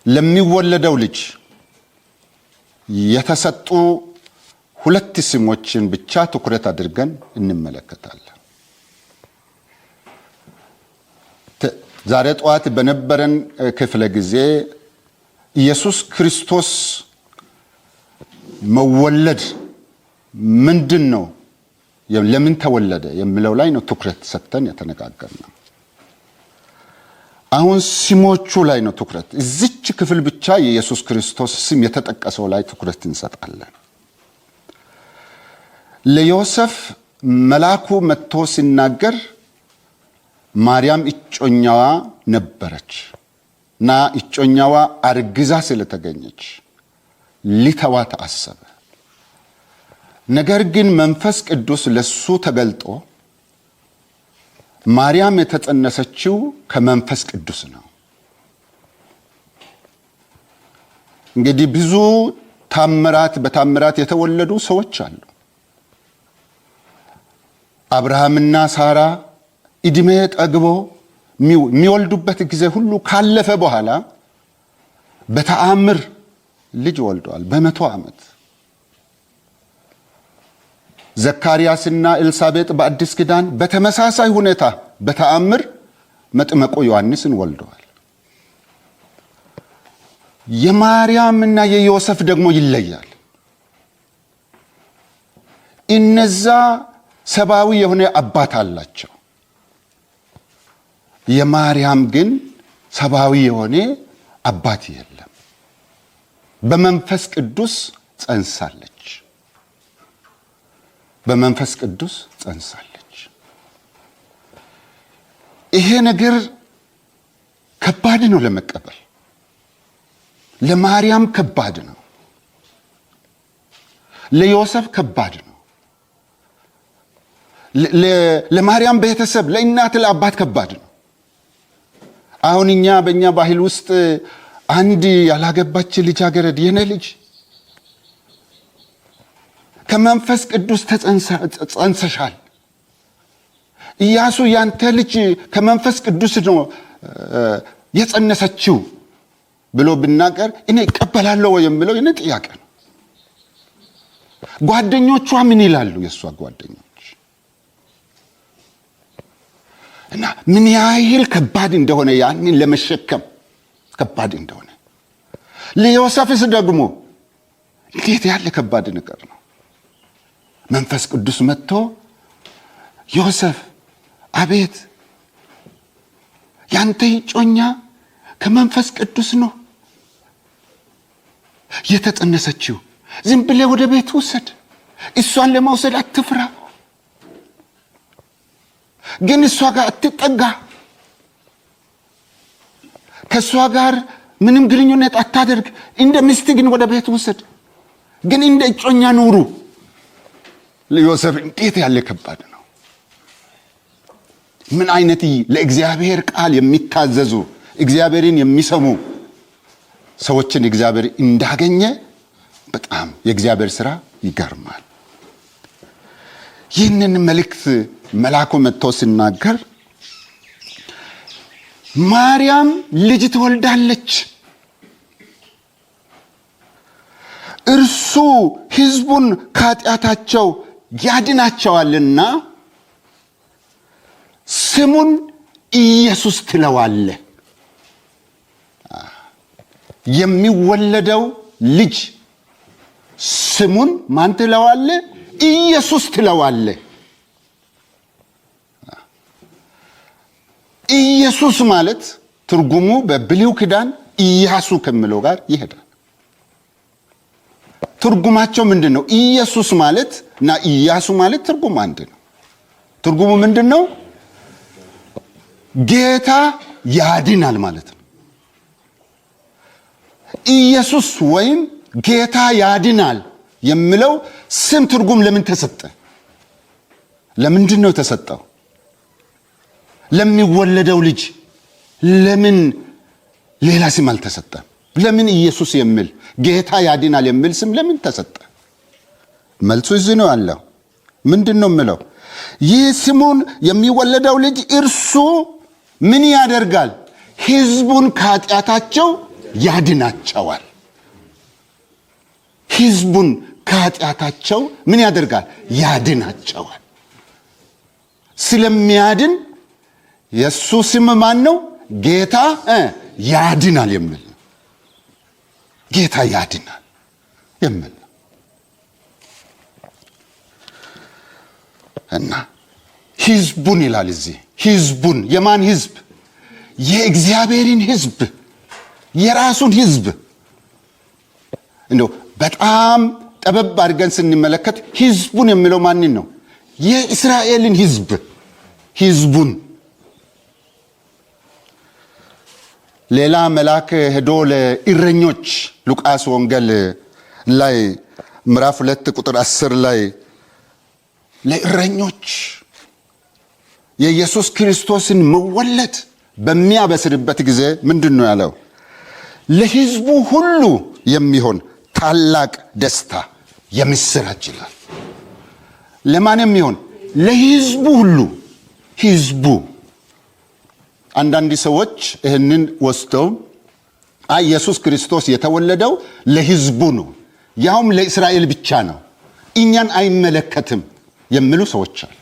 ለሚወለደው ልጅ የተሰጡ ሁለት ስሞችን ብቻ ትኩረት አድርገን እንመለከታለን። ዛሬ ጠዋት በነበረን ክፍለ ጊዜ ኢየሱስ ክርስቶስ መወለድ ምንድን ነው፣ ለምን ተወለደ የሚለው ላይ ነው ትኩረት ሰጥተን የተነጋገርነው። አሁን ስሞቹ ላይ ነው ትኩረት። እዚች ክፍል ብቻ የኢየሱስ ክርስቶስ ስም የተጠቀሰው ላይ ትኩረት እንሰጣለን። ለዮሴፍ መልአኩ መጥቶ ሲናገር ማርያም እጮኛዋ ነበረች እና እጮኛዋ አርግዛ ስለተገኘች ሊተዋት አሰበ። ነገር ግን መንፈስ ቅዱስ ለሱ ተገልጦ ማርያም የተጸነሰችው ከመንፈስ ቅዱስ ነው። እንግዲህ ብዙ በታምራት የተወለዱ ሰዎች አሉ። አብርሃምና ሳራ እድሜ ጠግቦ የሚወልዱበት ጊዜ ሁሉ ካለፈ በኋላ በተአምር ልጅ ወልደዋል። በ100 ዓመት ዘካርያስና ኤልሳቤጥ በአዲስ ኪዳን በተመሳሳይ ሁኔታ በተአምር መጥምቁ ዮሐንስን ወልደዋል። የማርያምና የዮሴፍ ደግሞ ይለያል። እነዛ ሰብአዊ የሆነ አባት አላቸው። የማርያም ግን ሰብአዊ የሆነ አባት የለም። በመንፈስ ቅዱስ ጸንሳለች። በመንፈስ ቅዱስ ጸንሳለች። ይሄ ነገር ከባድ ነው ለመቀበል። ለማርያም ከባድ ነው። ለዮሴፍ ከባድ ነው። ለማርያም ቤተሰብ፣ ለእናት ለአባት ከባድ ነው። አሁን በእኛ ባህል ውስጥ አንድ ያላገባች ልጃገረድ የኔ ልጅ ከመንፈስ ቅዱስ ተጸንሰሻል፣ ኢያሱ ያንተ ልጅ ከመንፈስ ቅዱስ ነው የጸነሰችው ብሎ ብናገር እኔ እቀበላለሁ የሚለው የኔ ጥያቄ ነው። ጓደኞቿ ምን ይላሉ? የሷ ጓደኞች እና ምን ያህል ከባድ እንደሆነ ያንን ለመሸከም ከባድ እንደሆነ፣ ለዮሴፍስ ደግሞ እንዴት ያለ ከባድ ነገር ነው። መንፈስ ቅዱስ መጥቶ ዮሴፍ አቤት ያንተ እጮኛ ከመንፈስ ቅዱስ ነው የተጸነሰችው፣ ዝም ብለህ ወደ ቤት ውሰድ፣ እሷን ለመውሰድ አትፍራ፣ ግን እሷ ጋር አትጠጋ፣ ከእሷ ጋር ምንም ግንኙነት አታደርግ፣ እንደ ሚስት ግን ወደ ቤት ውሰድ፣ ግን እንደ እጮኛ ኑሩ። ለዮሴፍ እንዴት ያለ ከባድ ነው። ምን አይነት ለእግዚአብሔር ቃል የሚታዘዙ እግዚአብሔርን የሚሰሙ ሰዎችን እግዚአብሔር እንዳገኘ በጣም የእግዚአብሔር ሥራ ይገርማል። ይህንን መልእክት መልአኩ መጥቶ ሲናገር ማርያም ልጅ ትወልዳለች፣ እርሱ ሕዝቡን ከኃጢአታቸው ያድናቸዋልና ስሙን ኢየሱስ ትለዋለህ። የሚወለደው ልጅ ስሙን ማን ትለዋለህ? ኢየሱስ ትለዋለህ። ኢየሱስ ማለት ትርጉሙ በብሉይ ኪዳን ኢያሱ ከሚለው ጋር ይሄዳል። ትርጉማቸው ምንድነው? ኢየሱስ ማለት እና ኢያሱ ማለት ትርጉም አንድ ነው። ትርጉሙ ምንድነው? ጌታ ያድናል ማለት ነው። ኢየሱስ ወይም ጌታ ያድናል የሚለው ስም ትርጉም ለምን ተሰጠ? ለምንድን ነው ተሰጠው? ለሚወለደው ልጅ ለምን ሌላ ስም አልተሰጠም? ለምን ኢየሱስ የሚል ጌታ ያድናል የሚል ስም ለምን ተሰጠ? መልሱ እዚህ ነው ያለው። ምንድን ነው የሚለው? ይህ ስሙን የሚወለደው ልጅ እርሱ ምን ያደርጋል? ሕዝቡን ከኃጢአታቸው ያድናቸዋል። ሕዝቡን ከኃጢአታቸው ምን ያደርጋል? ያድናቸዋል። ስለሚያድን የእሱ ስም ማን ነው? ጌታ ያድናል የሚል ነው። ጌታ ያድናል የሚል ነው። እና ሕዝቡን ይላል እዚህ። ሕዝቡን የማን ሕዝብ? የእግዚአብሔርን ሕዝብ፣ የራሱን ሕዝብ። እንደው በጣም ጠበብ አድርገን ስንመለከት ሕዝቡን የሚለው ማንን ነው? የእስራኤልን ሕዝብ፣ ሕዝቡን። ሌላ መልአክ ሄዶ ለእረኞች ሉቃስ ወንጌል ላይ ምዕራፍ 2 ቁጥር 10 ላይ ለእረኞች የኢየሱስ ክርስቶስን መወለድ በሚያበስርበት ጊዜ ምንድን ነው ያለው? ለሕዝቡ ሁሉ የሚሆን ታላቅ ደስታ የምስራች ይላል። ለማን የሚሆን? ለሕዝቡ ሁሉ። ሕዝቡ። አንዳንድ ሰዎች ይህንን ወስደው ኢየሱስ ክርስቶስ የተወለደው ለሕዝቡ ነው፣ ያውም ለእስራኤል ብቻ ነው፣ እኛን አይመለከትም የሚሉ ሰዎች አሉ።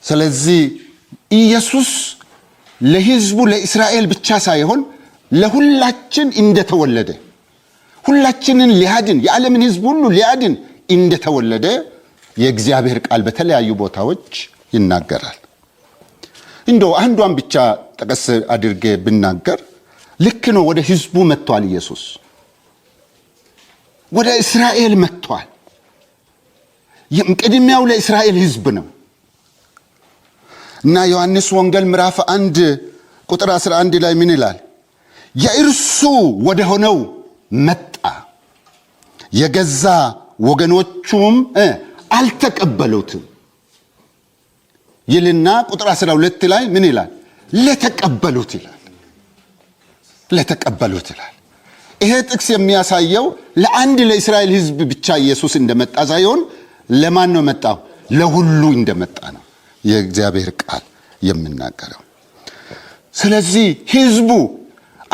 ስለዚህ ኢየሱስ ለሕዝቡ ለእስራኤል ብቻ ሳይሆን ለሁላችን እንደተወለደ፣ ሁላችንን ሊያድን፣ የዓለምን ሕዝብ ሁሉ ሊያድን እንደተወለደ የእግዚአብሔር ቃል በተለያዩ ቦታዎች ይናገራል። እንደው አንዷን ብቻ ጠቀስ አድርጌ ብናገር ልክ ነው። ወደ ሕዝቡ መጥቷል ኢየሱስ፣ ወደ እስራኤል መጥቷል። ቅድሚያው ለእስራኤል ሕዝብ ነው እና ዮሐንስ ወንጌል ምዕራፍ 1 ቁጥር 11 ላይ ምን ይላል? የእርሱ ወደ ሆነው መጣ፣ የገዛ ወገኖቹም አልተቀበሉትም ይልና ቁጥር 12 ላይ ምን ይላል? ለተቀበሉት ይላል። ለተቀበሉት ይላል። ይሄ ጥቅስ የሚያሳየው ለአንድ ለእስራኤል ሕዝብ ብቻ ኢየሱስ እንደመጣ ሳይሆን ለማን ነው መጣው? ለሁሉ እንደመጣ ነው የእግዚአብሔር ቃል የሚናገረው። ስለዚህ ሕዝቡ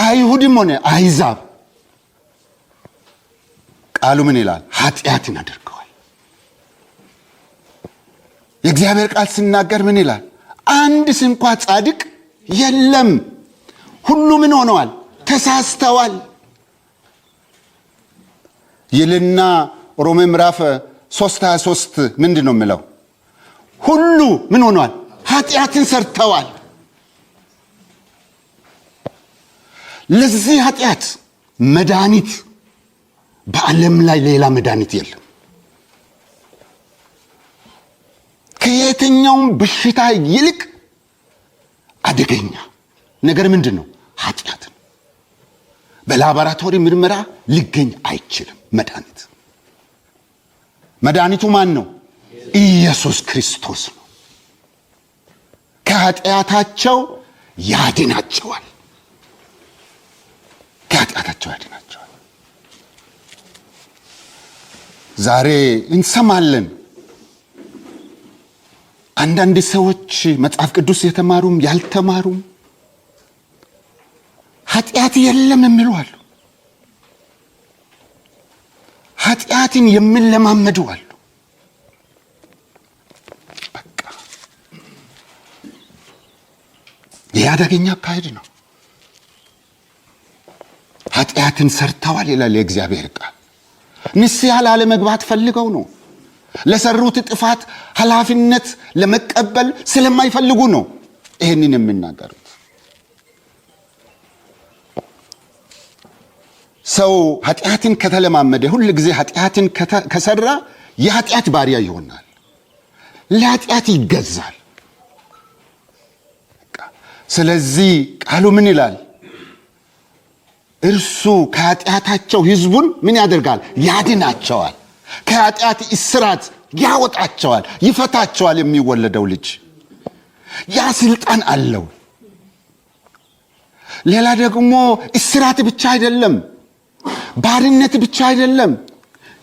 አይሁድም ሆነ አሕዛብ ቃሉ ምን ይላል? ኃጢአትን አድርገዋል። የእግዚአብሔር ቃል ሲናገር ምን ይላል? አንድ ስንኳ ጻድቅ የለም፣ ሁሉ ምን ሆነዋል? ተሳስተዋል ይልና ሮሜ ምዕራፍ 3:23 ምንድን ነው የሚለው? ሁሉ ምን ሆነዋል? ኃጢአትን ሰርተዋል። ለዚህ ኃጢአት መድኃኒት በዓለም ላይ ሌላ መድኃኒት የለም። ከየትኛውም በሽታ ይልቅ አደገኛ ነገር ምንድን ነው? ኃጢአት ነው። በላቦራቶሪ ምርመራ ሊገኝ አይችልም መድኃኒት። መድኃኒቱ ማን ነው? ኢየሱስ ክርስቶስ ነው። ከኃጢአታቸው ያድናቸዋል። ከኃጢአታቸው ያድናቸዋል። ዛሬ እንሰማለን አንዳንድ ሰዎች መጽሐፍ ቅዱስ የተማሩም ያልተማሩም ኃጢአት የለም የሚሉ አሉ። ኃጢአትን የሚለማመዱ አሉ። በቃ ይህ አደገኛ አካሄድ ነው። ኃጢአትን ሰርተዋል ይላል የእግዚአብሔር ቃል። ንስሐ ላለመግባት ፈልገው ነው። ለሰሩት ጥፋት ኃላፊነት ለመቀበል ስለማይፈልጉ ነው ይህንን የሚናገሩት። ሰው ኃጢአትን ከተለማመደ፣ ሁል ጊዜ ኃጢአትን ከሰራ የኃጢአት ባሪያ ይሆናል። ለኃጢአት ይገዛል። ስለዚህ ቃሉ ምን ይላል? እርሱ ከኃጢአታቸው ሕዝቡን ምን ያደርጋል? ያድናቸዋል። ከኃጢአት እስራት ያወጣቸዋል፣ ይፈታቸዋል። የሚወለደው ልጅ ያ ስልጣን አለው። ሌላ ደግሞ እስራት ብቻ አይደለም፣ ባርነት ብቻ አይደለም።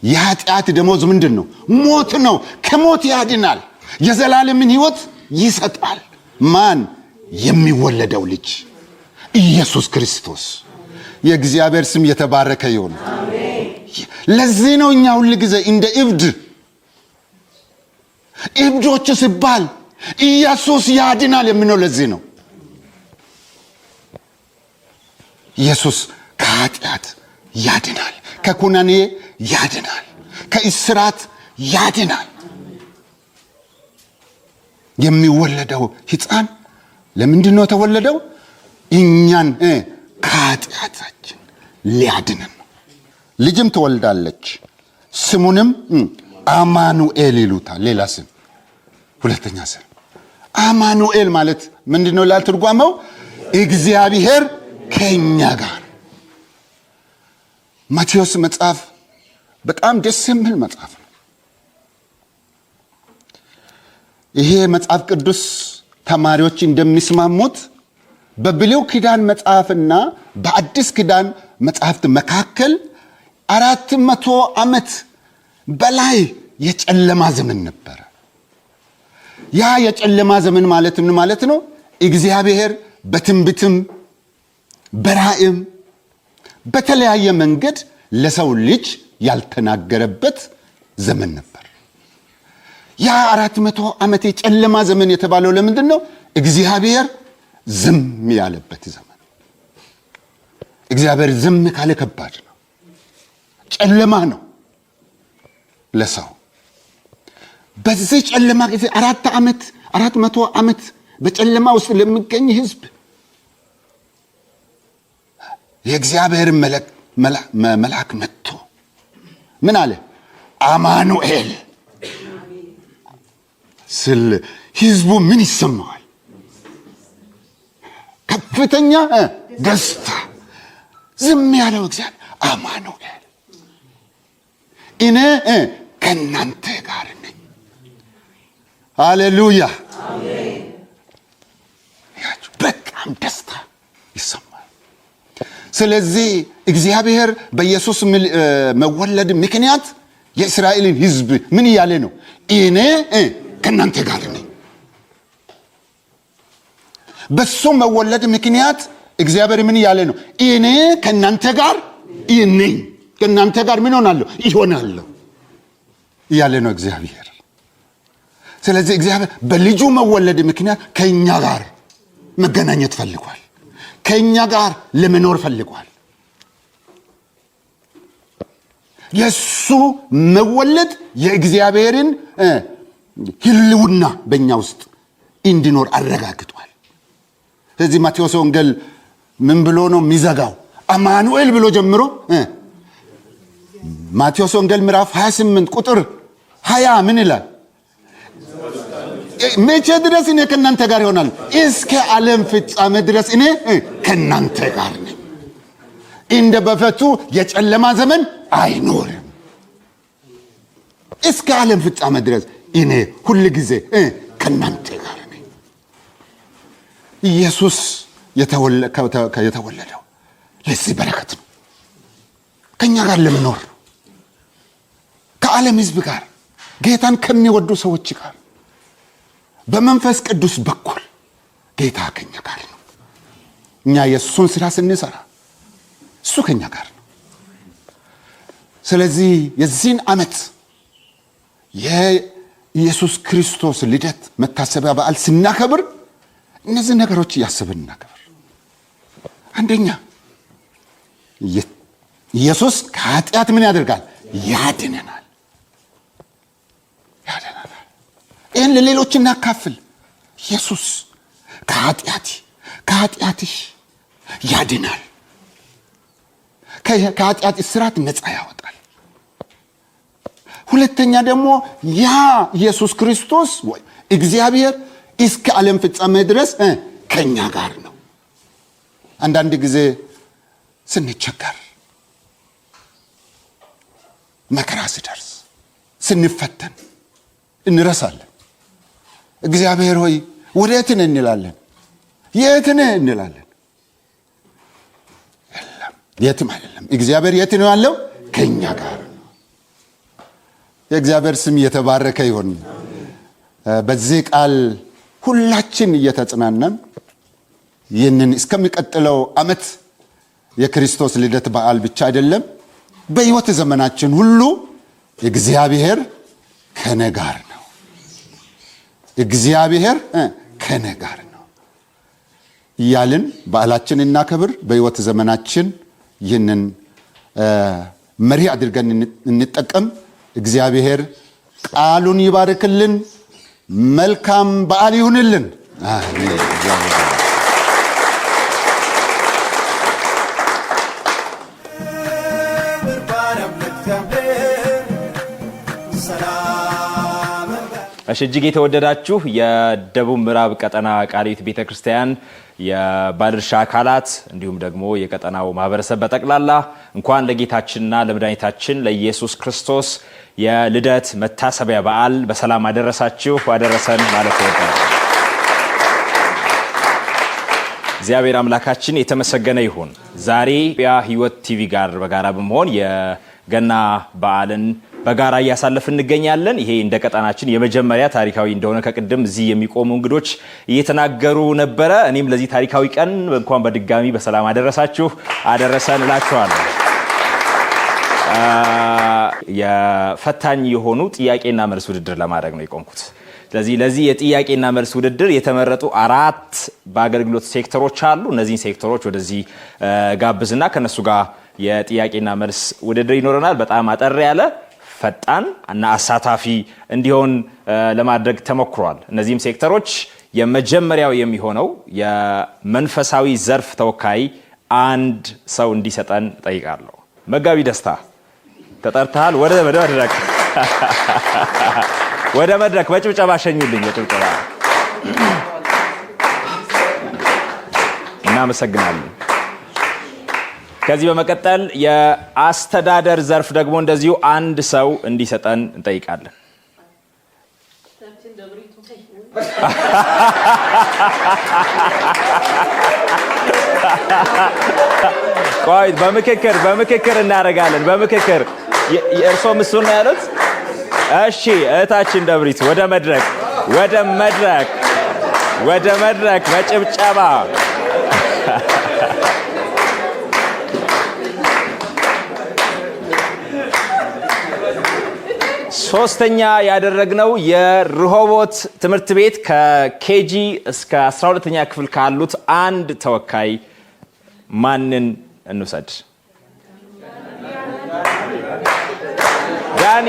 የኃጢአት ደሞዝ ምንድን ነው? ሞት ነው። ከሞት ያድናል፣ የዘላለምን ሕይወት ይሰጣል። ማን? የሚወለደው ልጅ ኢየሱስ ክርስቶስ። የእግዚአብሔር ስም የተባረከ ይሁን። ለዚህ ነው እኛ ሁል ጊዜ እንደ እብዶች ሲባል ኢየሱስ ያድናል የምንለው። ለዚህ ነው ኢየሱስ ከኃጢአት ያድናል፣ ከኩነኔ ያድናል፣ ከእስራት ያድናል። የሚወለደው ሕፃን ለምንድን ነው የተወለደው? እኛን ከኃጢአታችን ሊያድነን ነው። ልጅም ትወልዳለች፣ ስሙንም አማኑኤል ይሉታል። ሌላ ስም፣ ሁለተኛ ስም አማኑኤል ማለት ምንድን ነው? ላትርጓመው እግዚአብሔር ከኛ ጋር። ማቴዎስ መጽሐፍ በጣም ደስ የሚል መጽሐፍ ነው። ይሄ መጽሐፍ ቅዱስ ተማሪዎች እንደሚስማሙት በብሉይ ኪዳን መጽሐፍና በአዲስ ኪዳን መጽሐፍት መካከል 400 ዓመት በላይ የጨለማ ዘመን ነበረ። ያ የጨለማ ዘመን ማለት ምን ማለት ነው? እግዚአብሔር በትንቢትም በራእይም በተለያየ መንገድ ለሰው ልጅ ያልተናገረበት ዘመን ነበር። ያ 400 ዓመት የጨለማ ዘመን የተባለው ለምንድን ነው? እግዚአብሔር ዝም ያለበት ዘመን። እግዚአብሔር ዝም ካለ ከባድ ነው፣ ጨለማ ነው ለሰው። በዚህ ጨለማ ጊዜ 400 ዓመት በጨለማ ውስጥ ለሚገኝ ሕዝብ የእግዚአብሔር መልአክ መጥቶ ምን አለ? አማኑኤል ስል ሕዝቡ ምን ይሰማዋል? ከፍተኛ ደስታ። ዝም ያለው እግዚአብሔር አማኑኤል፣ እኔ ከእናንተ ጋር ነኝ። ሃሌሉያ! በጣም ደስታ ይሰማል። ስለዚህ እግዚአብሔር በኢየሱስ መወለድ ምክንያት የእስራኤልን ሕዝብ ምን እያለ ነው? እኔ ከእናንተ ጋር ነኝ። በሱ መወለድ ምክንያት እግዚአብሔር ምን እያለ ነው? እኔ ከእናንተ ጋር ነኝ። ከእናንተ ጋር ምን ሆናለሁ? ይሆናለሁ እያለ ነው እግዚአብሔር። ስለዚህ እግዚአብሔር በልጁ መወለድ ምክንያት ከእኛ ጋር መገናኘት ፈልጓል። ከእኛ ጋር ለመኖር ፈልጓል። የሱ መወለድ የእግዚአብሔርን ህልውና በእኛ ውስጥ እንዲኖር አረጋግጧል። ስለዚህ ማቴዎስ ወንጌል ምን ብሎ ነው የሚዘጋው? አማኑኤል ብሎ ጀምሮ ማቴዎስ ወንጌል ምዕራፍ 28 ቁጥር 20 ምን ይላል? መቼ ድረስ እኔ ከእናንተ ጋር ይሆናል? እስከ ዓለም ፍጻሜ ድረስ እኔ ከእናንተ ጋር ነኝ። እንደ በፊቱ የጨለማ ዘመን አይኖርም። እስከ ዓለም ፍጻሜ ድረስ እኔ ሁል ጊዜ ከእናንተ ጋር ነኝ። ኢየሱስ የተወለደው ለዚህ በረከት ነው። ከእኛ ጋር ለመኖር ነው። ከዓለም ሕዝብ ጋር፣ ጌታን ከሚወዱ ሰዎች ጋር በመንፈስ ቅዱስ በኩል ጌታ ከኛ ጋር ነው። እኛ የእሱን ስራ ስንሰራ እሱ ከኛ ጋር ነው። ስለዚህ የዚህን ዓመት የኢየሱስ ክርስቶስ ልደት መታሰቢያ በዓል ስናከብር እነዚህ ነገሮች እያስብን እናከብር። አንደኛ ኢየሱስ ከኃጢአት ምን ያደርጋል? ያድነናል። ይህን ለሌሎች እናካፍል። ኢየሱስ ከኃጢአትሽ ያድናል። ከኃጢአት እስራት ነፃ ያወጣል። ሁለተኛ ደግሞ ያ ኢየሱስ ክርስቶስ ወይ እግዚአብሔር እስከ ዓለም ፍጻሜ ድረስ ከኛ ጋር ነው። አንዳንድ ጊዜ ስንቸገር፣ መከራ ሲደርስ፣ ስንፈተን እንረሳለን። እግዚአብሔር ሆይ ወዴት ነህ እንላለን። የት ነህ እንላለን። የለም፣ የትም አይደለም። እግዚአብሔር የት ነው ያለው? ከኛ ጋር ነው። የእግዚአብሔር ስም የተባረከ ይሁን። በዚህ ቃል ሁላችን እየተጽናናን ይህንን እስከሚቀጥለው ዓመት የክርስቶስ ልደት በዓል ብቻ አይደለም፣ በሕይወት ዘመናችን ሁሉ እግዚአብሔር ከኔ ጋር ነው፣ እግዚአብሔር ከኔ ጋር ነው እያልን በዓላችን እናከብር። በሕይወት ዘመናችን ይህንን መሪ አድርገን እንጠቀም። እግዚአብሔር ቃሉን ይባርክልን። መልካም በዓል ይሁንልን። አሜን። እሺ እጅግ የተወደዳችሁ የደቡብ ምዕራብ ቀጠና ቃሊቲ ቤተክርስቲያን የባለድርሻ አካላት እንዲሁም ደግሞ የቀጠናው ማህበረሰብ በጠቅላላ እንኳን ለጌታችንና ለመድኃኒታችን ለኢየሱስ ክርስቶስ የልደት መታሰቢያ በዓል በሰላም አደረሳችሁ አደረሰን ማለት እወዳለሁ። እግዚአብሔር አምላካችን የተመሰገነ ይሁን። ዛሬ ሕይወት ቲቪ ጋር በጋራ በመሆን የገና በዓልን በጋራ እያሳለፍን እንገኛለን። ይሄ እንደ ቀጠናችን የመጀመሪያ ታሪካዊ እንደሆነ ከቅድም እዚህ የሚቆሙ እንግዶች እየተናገሩ ነበረ። እኔም ለዚህ ታሪካዊ ቀን እንኳን በድጋሚ በሰላም አደረሳችሁ አደረሰን እላችኋለሁ። የፈታኝ የሆኑ ጥያቄና መልስ ውድድር ለማድረግ ነው የቆምኩት። ስለዚህ ለዚህ የጥያቄና መልስ ውድድር የተመረጡ 4 በአገልግሎት ሴክተሮች አሉ። እነዚህን ሴክተሮች ወደዚህ ጋብዝና ከነሱ ጋር የጥያቄና መልስ ውድድር ይኖረናል። በጣም አጠር ያለ ፈጣን እና አሳታፊ እንዲሆን ለማድረግ ተሞክሯል። እነዚህም ሴክተሮች የመጀመሪያው የሚሆነው የመንፈሳዊ ዘርፍ ተወካይ አንድ ሰው እንዲሰጠን ጠይቃለሁ። መጋቢ ደስታ ተጠርተሃል። ወደ መድረክ ወደ መድረክ በጭብጨባ ሸኙልኝ። በጭብጨባ እናመሰግናለን። ከዚህ በመቀጠል የአስተዳደር ዘርፍ ደግሞ እንደዚሁ አንድ ሰው እንዲሰጠን እንጠይቃለን። ቆይ በምክክር እናደርጋለን። በምክክር የእርሶ ምስሉ ነው ያሉት? እሺ እህታችን ደብሪቱ ወደ መድረክ በጭብጨባ ሶስተኛ ያደረግነው የርሆቦት ትምህርት ቤት ከኬጂ እስከ 12ኛ ክፍል ካሉት አንድ ተወካይ ማንን እንውሰድ? ዳኒ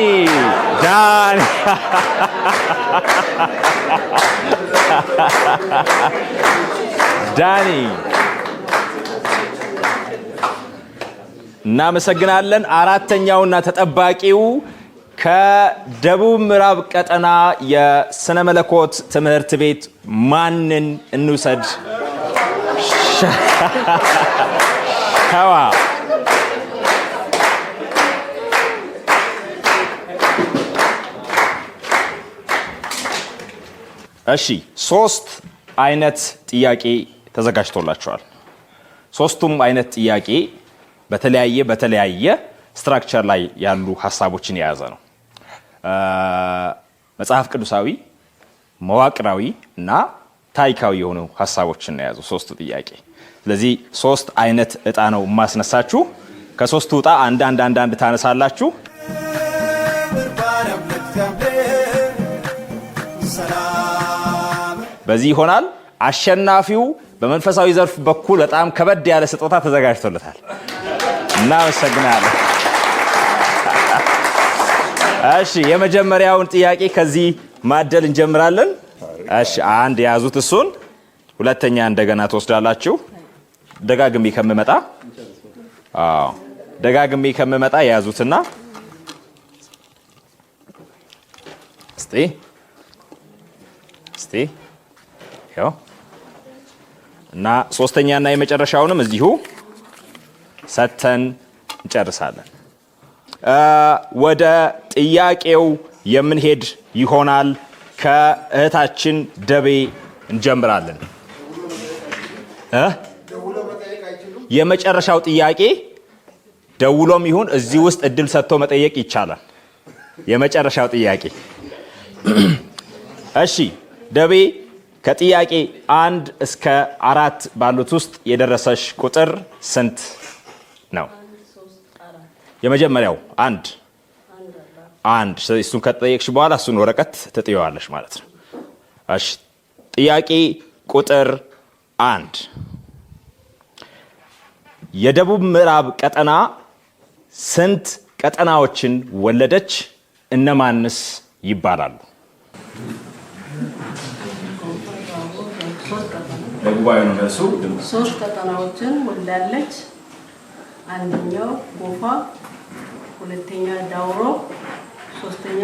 እናመሰግናለን። አራተኛውና ተጠባቂው ከደቡብ ምዕራብ ቀጠና የስነ መለኮት ትምህርት ቤት ማንን እንውሰድ? ሸዋ እሺ 3 አይነት ጥያቄ ተዘጋጅቶላችኋል። ሶስቱም አይነት ጥያቄ በተለያየ ስትራክቸር ላይ ያሉ ሐሳቦችን የያዘ ነው። መጽሐፍ ቅዱሳዊ፣ መዋቅራዊ እና ታሪካዊ የሆኑ ሐሳቦችን የያዙ 3 ጥያቄ። ስለዚህ 3 አይነት እጣ ነው ማስነሳችሁ። ከ3ቱ እጣ አንድ ታነሳላችሁ። በዚህ ይሆናል። አሸናፊው በመንፈሳዊ ዘርፍ በኩል በጣም ከበድ ያለ ስጦታ ተዘጋጅቶለታል። እናመሰግናለን። እሺ የመጀመሪያውን ጥያቄ ከዚህ ማደል እንጀምራለን። እሺ አንድ ያዙት፣ እሱን ሁለተኛ እንደገና ትወስዳላችሁ። ደጋግሜ ከምመጣ ያዙትና እስቲ ያው እና ሶስተኛና የመጨረሻውንም እዚሁ ሰጥተን እንጨርሳለን። ወደ ጥያቄው የምንሄድ ይሆናል። ከእህታችን ደቤ እንጀምራለን። የመጨረሻው ጥያቄ ደውሎም ይሁን እዚህ ውስጥ እድል ሰጥቶ መጠየቅ ይቻላል። የመጨረሻው ጥያቄ እሺ ደቤ ከጥያቄ 1 እስከ 4 ባሉት ውስጥ የደረሰሽ ቁጥር ስንት ነው? የመጀመሪያው 1 እሱን ከተጠየቅሽ በኋላ እሱን ወረቀት ትጥየዋለሽ ማለት ነው። እሺ ጥያቄ ቁጥር 1 የደቡብ ምዕራብ ቀጠና ስንት ቀጠናዎችን ወለደች? እነማንስ ይባላሉ? ለጉባኤው ነው መልሱ። 3 ቀጠናዎችን ወልዳለች። አንደኛው ጎፋ፣ ሁለተኛ ዳውሮ፣ ሶስተኛ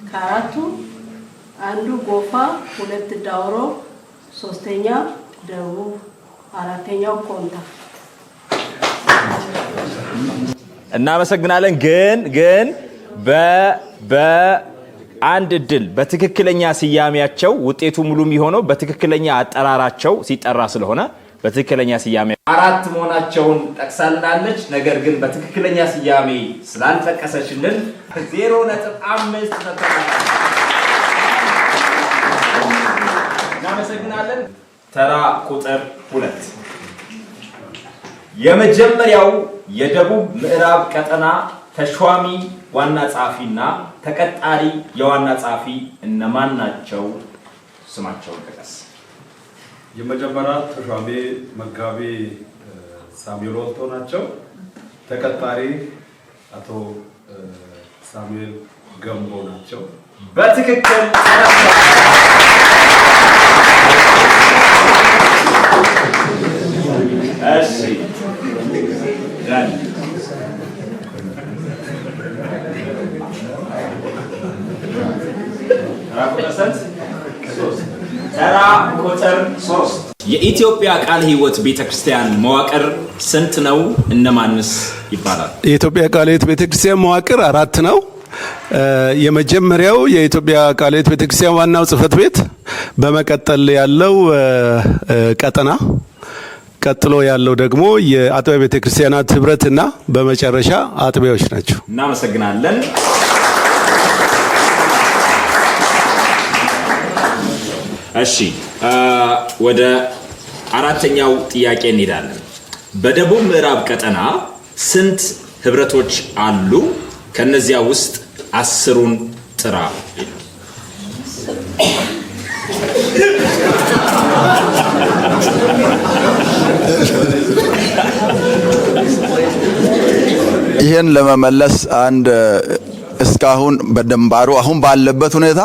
ከአራቱ አንዱ ጎፋ፣ 2 ዳውሮ፣ ሶስተኛ ደቡብ፣ አራተኛው ኮንታ። እናመሰግናለን። ግን በአንድ እድል በትክክለኛ ስያሜያቸው ውጤቱ ሙሉ የሚሆነው በትክክለኛ አጠራራቸው ሲጠራ ስለሆነ በትክክለኛ ስያሜ 4 መሆናቸውን ጠቅሳልናለች። ነገር ግን በትክክለኛ ስያሜ ስላልጠቀሰችልን 0.5 ተተናል። እናመሰግናለን። ተራ ቁጥር 2 የመጀመሪያው የደቡብ ምዕራብ ቀጠና ተሿሚ ዋና ጸሐፊና ተቀጣሪ የዋና ጸሐፊ እነማን ናቸው? ስማቸውን ጥቀስ። የመጀመሪያ ተሿሚ መጋቢ ሳሙኤል ወልቶ ናቸው። ተቀጣሪ አቶ ሳሙኤል ገንቦ ናቸው። በትክክል እሺ ተራ ቁጥር 3 የኢትዮጵያ ቃለ ሕይወት ቤተክርስቲያን መዋቅር ስንት ነው? እነማንስ ይባላል? የኢትዮጵያ ቃለ ሕይወት ቤተክርስቲያን መዋቅር 4 ነው። የመጀመሪያው የኢትዮጵያ ቃለ ሕይወት ቤተክርስቲያን ዋናው ጽሕፈት ቤት፣ በመቀጠል ያለው ቀጠና፣ ቀጥሎ ያለው ደግሞ የአጥቢያ ቤተክርስቲያናት ህብረትና በመጨረሻ አጥቢያዎች ናቸው። እናመሰግናለን። እሺ ወደ አራተኛው ጥያቄ እንሄዳለን። በደቡብ ምዕራብ ቀጠና ስንት ህብረቶች አሉ? ከነዚያ ውስጥ 10ን ጥራ። ይህን ለመመለስ አንድ እስካሁን በደንባሩ አሁን ባለበት ሁኔታ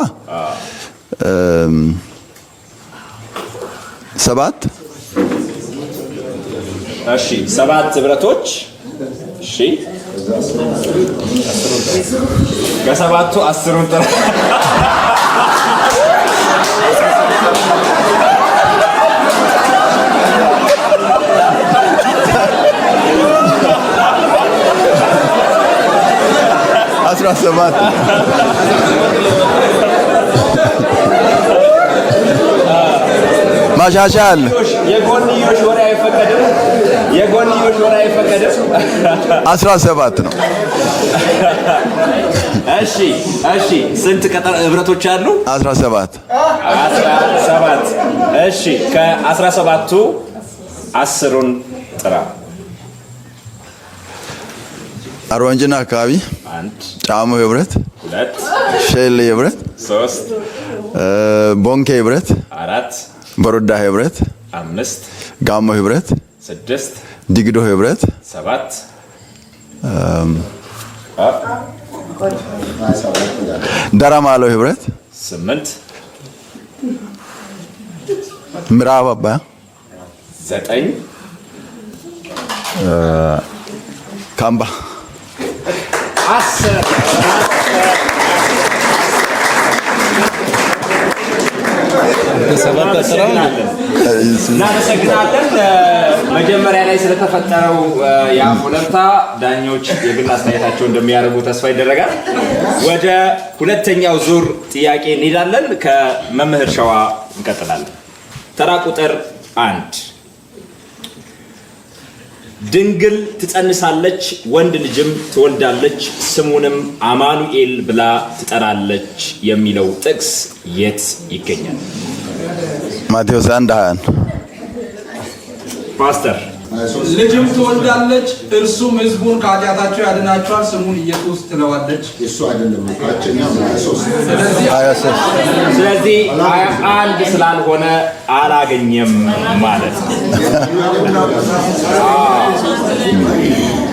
7 እሺ 7 ህብረቶች። እሺ ከሰባቱ 10ን ጥራ። ማሻሻል የጎንዮሽ ወሬ አይፈቀድም። 17 ነው። እሺ ስንት ህብረቶች አሉ? 17። እሺ ከ17ቱ 10ን ጥራ። አርባንጅና አካባቢ 1 ጫሞ ህብረት 2 ሼል ህብረት 3 ቦንኬ ህብረት 4 በሮዳ ህብረት 5 ጋሞ ህብረት 6 ዲግዶ ህብረት 7 ደራማሎ ህብረት 8 ምዕራብ አባያ 9 ካምባ 10 እናመሰግናለን። መጀመሪያ ላይ ስለተፈጠረው የአፍ ወለምታ ዳኞች የግል አስተያየታቸው እንደሚያደርጉ ተስፋ ይደረጋል። ወደ ሁለተኛው ዙር ጥያቄ እንሄዳለን። ከመምህር ሸዋ እንቀጥላለን። ተራ ቁጥር 1 ድንግል ትጸንሳለች፣ ወንድ ልጅም ትወልዳለች፣ ስሙንም አማኑኤል ብላ ትጠራለች የሚለው ጥቅስ የት ይገኛል? ማቴዎስ 1:21 ፓስተር ልጅም ትወልዳለች፣ እርሱም ሕዝቡን ከኃጢአታቸው ያድናቸዋል፣ ስሙን ኢየሱስ ትለዋለች። እሱ አይደለም ስለዚህ 21 ስላልሆነ አላገኘም ማለት ነው።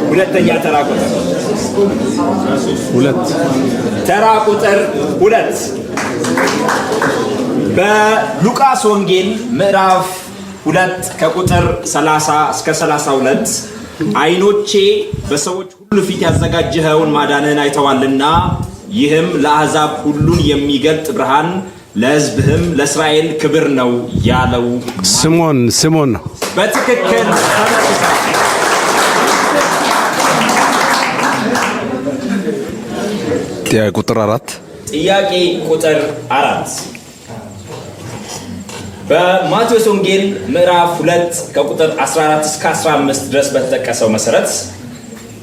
ሁለተኛ ተራ ቁጥር 2 ተራ ቁጥር 2 በሉቃስ ወንጌል ምዕራፍ 2 ከቁጥር 30 እስከ 32 ዓይኖቼ በሰዎች ሁሉ ፊት ያዘጋጀኸውን ማዳንህን አይተዋልና ይህም ለአሕዛብ ሁሉን የሚገልጥ ብርሃን ለሕዝብህም ለእስራኤል ክብር ነው ያለው ስምዖን ነው። በትክክል ጥያቄ ቁጥር 4 ጥያቄ ቁጥር 4 በማቴዎስ ወንጌል ምዕራፍ 2 ከቁጥር 14 እስከ 15 ድረስ በተጠቀሰው መሰረት